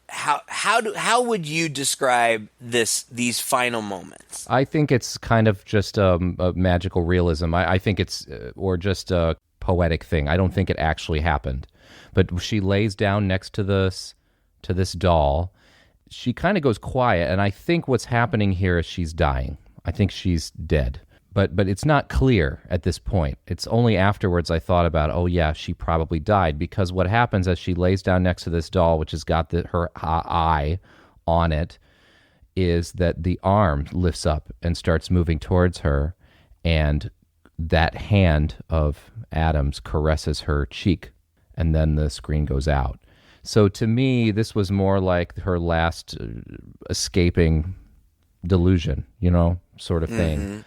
S1: how would you describe these final moments?
S2: I think it's kind of just a magical realism. I think it's or just a poetic thing. I don't think it actually happened. But she lays down next to this doll. She kind of goes quiet, and I think what's happening here is she's dying. I think she's dead. But it's not clear at this point. It's only afterwards I thought about, oh yeah, she probably died, because what happens as she lays down next to this doll, which has got her eye on it, is that the arm lifts up and starts moving towards her, and that hand of Adam's caresses her cheek, and then the screen goes out. So to me, this was more like her last escaping delusion, sort of thing. Mm-hmm.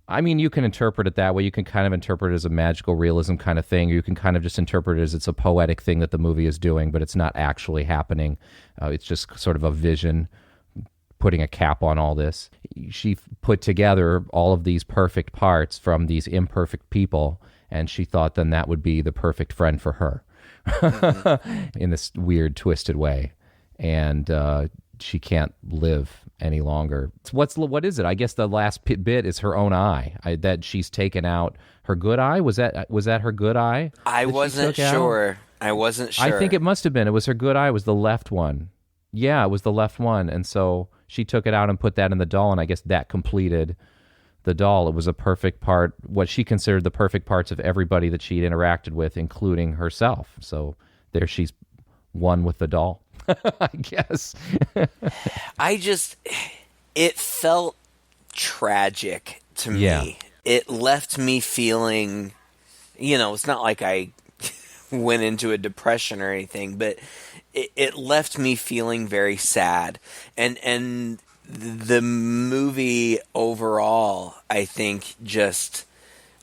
S2: I mean, you can interpret it that way. You can kind of interpret it as a magical realism kind of thing. You can kind of just interpret it as it's a poetic thing that the movie is doing, but it's not actually happening. It's just sort of a vision putting a cap on all this. She put together all of these perfect parts from these imperfect people, and she thought then that would be the perfect friend for her. In this weird, twisted way, and she can't live any longer. What is it? I guess the last bit is her own eye. That she's taken out her good eye. Was that her good eye?
S1: I wasn't sure. I wasn't sure.
S2: I think it must have been. It was her good eye. It was the left one. Yeah, it was the left one, and so she took it out and put that in the doll, and I guess that completed the doll. It was a perfect part, what she considered the perfect parts of everybody that she'd interacted with, including herself. So there she's one with the doll, I guess.
S1: It felt tragic to me.
S2: Yeah.
S1: It left me feeling, it's not like I went into a depression or anything, but it left me feeling very sad. And the movie overall, I think, just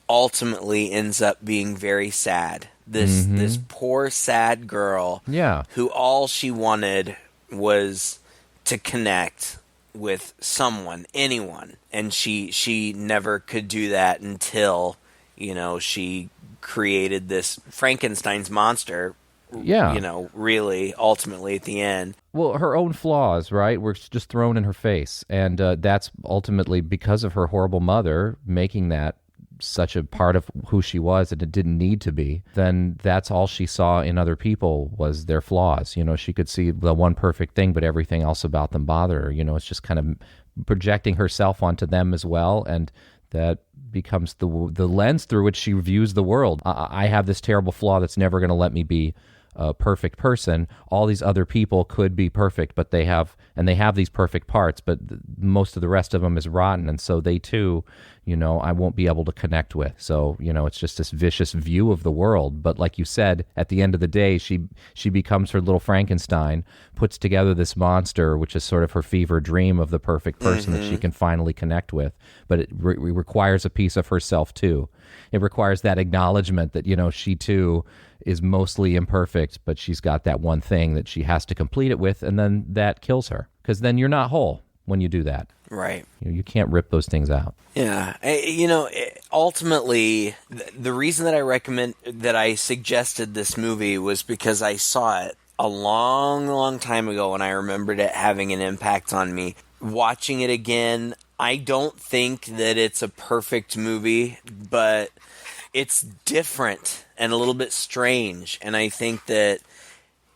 S1: ultimately ends up being very sad. This poor, sad girl, who all she wanted was to connect with someone, anyone, and she never could do that until she created this Frankenstein's monster. Really, ultimately at the end.
S2: Well, her own flaws, right, were just thrown in her face. And that's ultimately because of her horrible mother making that such a part of who she was, and it didn't need to be. Then that's all she saw in other people was their flaws. She could see the one perfect thing, but everything else about them bothered her. It's just kind of projecting herself onto them as well. And that becomes the lens through which she views the world. I have this terrible flaw that's never going to let me be a perfect person. All these other people could be perfect, but they have these perfect parts, but most of the rest of them is rotten, and so they too, I won't be able to connect with. So, it's just this vicious view of the world. But like you said, at the end of the day, she becomes her little Frankenstein, puts together this monster, which is sort of her fever dream of the perfect person that she can finally connect with. But it requires a piece of herself too. It requires that acknowledgement that, she too is mostly imperfect, but she's got that one thing that she has to complete it with, and then that kills her. Because then you're not whole when you do that.
S1: Right.
S2: You can't rip those things out.
S1: Yeah. Ultimately, the reason that I suggested this movie was because I saw it a long, long time ago, and I remembered it having an impact on me. Watching it again, I don't think that it's a perfect movie, but it's different and a little bit strange, and I think that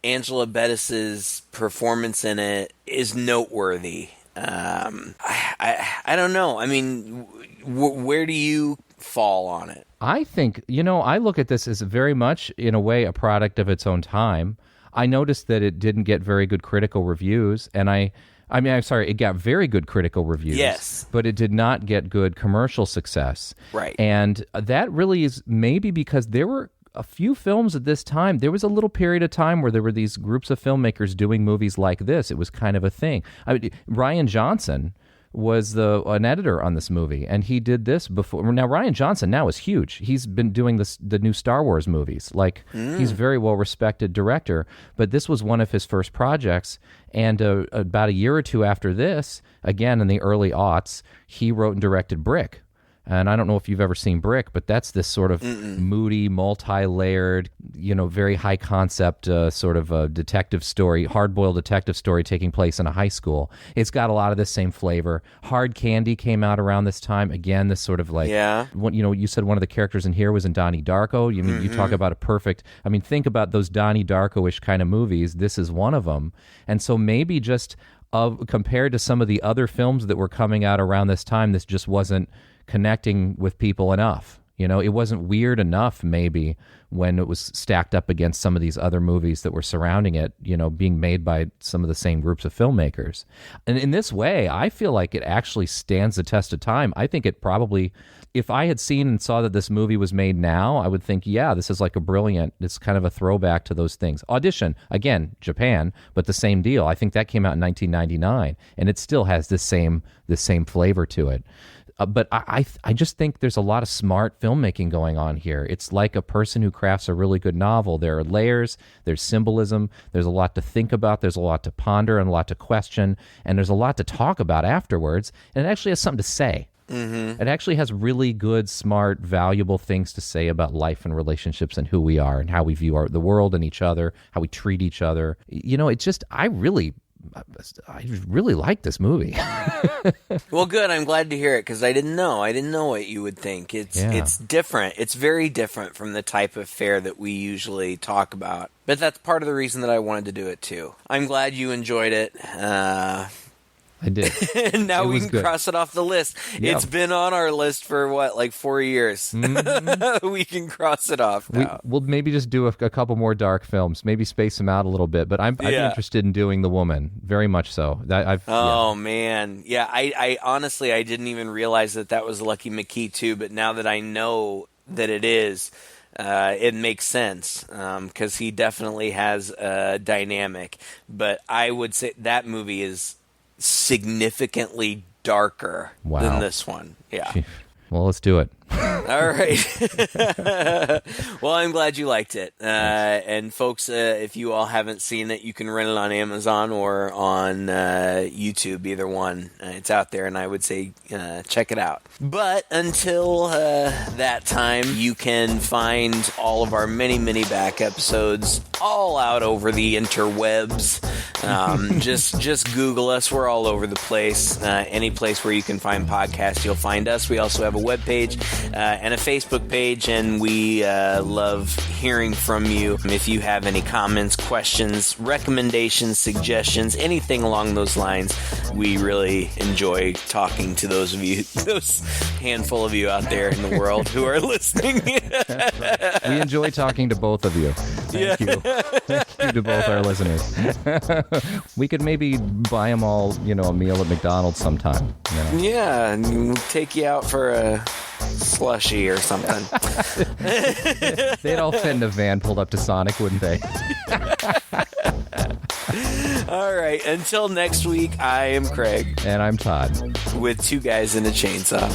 S1: Angela Bettis's performance in it is noteworthy. I don't know. I mean, where do you fall on it?
S2: I think, I look at this as very much, in a way, a product of its own time. I noticed that it didn't get very good critical reviews, and I'm sorry, it got very good critical reviews.
S1: Yes.
S2: But it did not get good commercial success.
S1: Right.
S2: And that really is maybe because there were a few films at this time. There was a little period of time where there were these groups of filmmakers doing movies like this. It was kind of a thing. Rian Johnson was an editor on this movie, and he did this before. Now, Rian Johnson now is huge. He's been doing the new Star Wars movies. He's a very well-respected director, but this was one of his first projects, and about a year or two after this, again in the early aughts, he wrote and directed Brick. And I don't know if you've ever seen Brick, but that's this sort of moody, multi-layered, very high concept sort of a detective story, hard-boiled detective story taking place in a high school. It's got a lot of the same flavor. Hard Candy came out around this time. Again, this sort of you said one of the characters in here was in Donnie Darko. You talk about a perfect, think about those Donnie Darko-ish kind of movies. This is one of them. And so maybe just compared to some of the other films that were coming out around this time, this just wasn't connecting with people enough. It wasn't weird enough maybe when it was stacked up against some of these other movies that were surrounding it, being made by some of the same groups of filmmakers. And in this way, I feel like it actually stands the test of time. I think it probably, if I had seen and saw that this movie was made now, I would think, yeah, this is like it's kind of a throwback to those things. Audition, again, Japan, but the same deal. I think that came out in 1999, and it still has this same flavor to it. But I just think there's a lot of smart filmmaking going on here. It's like a person who crafts a really good novel. There are layers, there's symbolism, there's a lot to think about, there's a lot to ponder and a lot to question, and there's a lot to talk about afterwards, and it actually has something to say. Mm-hmm. It actually has really good, smart, valuable things to say about life and relationships and who we are and how we view the world and each other, how we treat each other. It's just, I really like this movie.
S1: Well, good. I'm glad to hear it because I didn't know what you would think. It's different. It's very different from the type of fare that we usually talk about. But that's part of the reason that I wanted to do it too. I'm glad you enjoyed it.
S2: I did.
S1: And now we can cross it off the list. Yeah. It's been on our list for 4 years. Mm-hmm. We can cross it off now.
S2: We'll maybe just do a couple more dark films, maybe space them out a little bit. But I'd be interested in doing The Woman, very much so.
S1: Man. Yeah, I honestly, I didn't even realize that was Lucky McKee too, but now that I know that it is, it makes sense because he definitely has a dynamic. But I would say that movie is significantly darker than this one. Yeah.
S2: Well, let's do it.
S1: All right. Well, I'm glad you liked it. And folks, if you all haven't seen it, you can rent it on Amazon or on YouTube, either one. It's out there, and I would say check it out. But until that time, you can find all of our many, many back episodes all out over the interwebs. Just Google us. We're all over the place. Any place where you can find podcasts, you'll find us. We also have a webpage and a Facebook page, and we love hearing from you. If you have any comments, questions, recommendations, suggestions, anything along those lines, we really enjoy talking to those handful of you out there in the world who are listening.
S2: We enjoy talking to both of you. Thank you. Thank you to both our listeners. We could maybe buy them all, a meal at McDonald's sometime.
S1: Yeah, and we'll take you out for a slushy or something.
S2: They'd all fit in a van pulled up to Sonic, wouldn't they?
S1: All right, until next week, I am Craig.
S2: And I'm Todd.
S1: With Two Guys and a Chainsaw.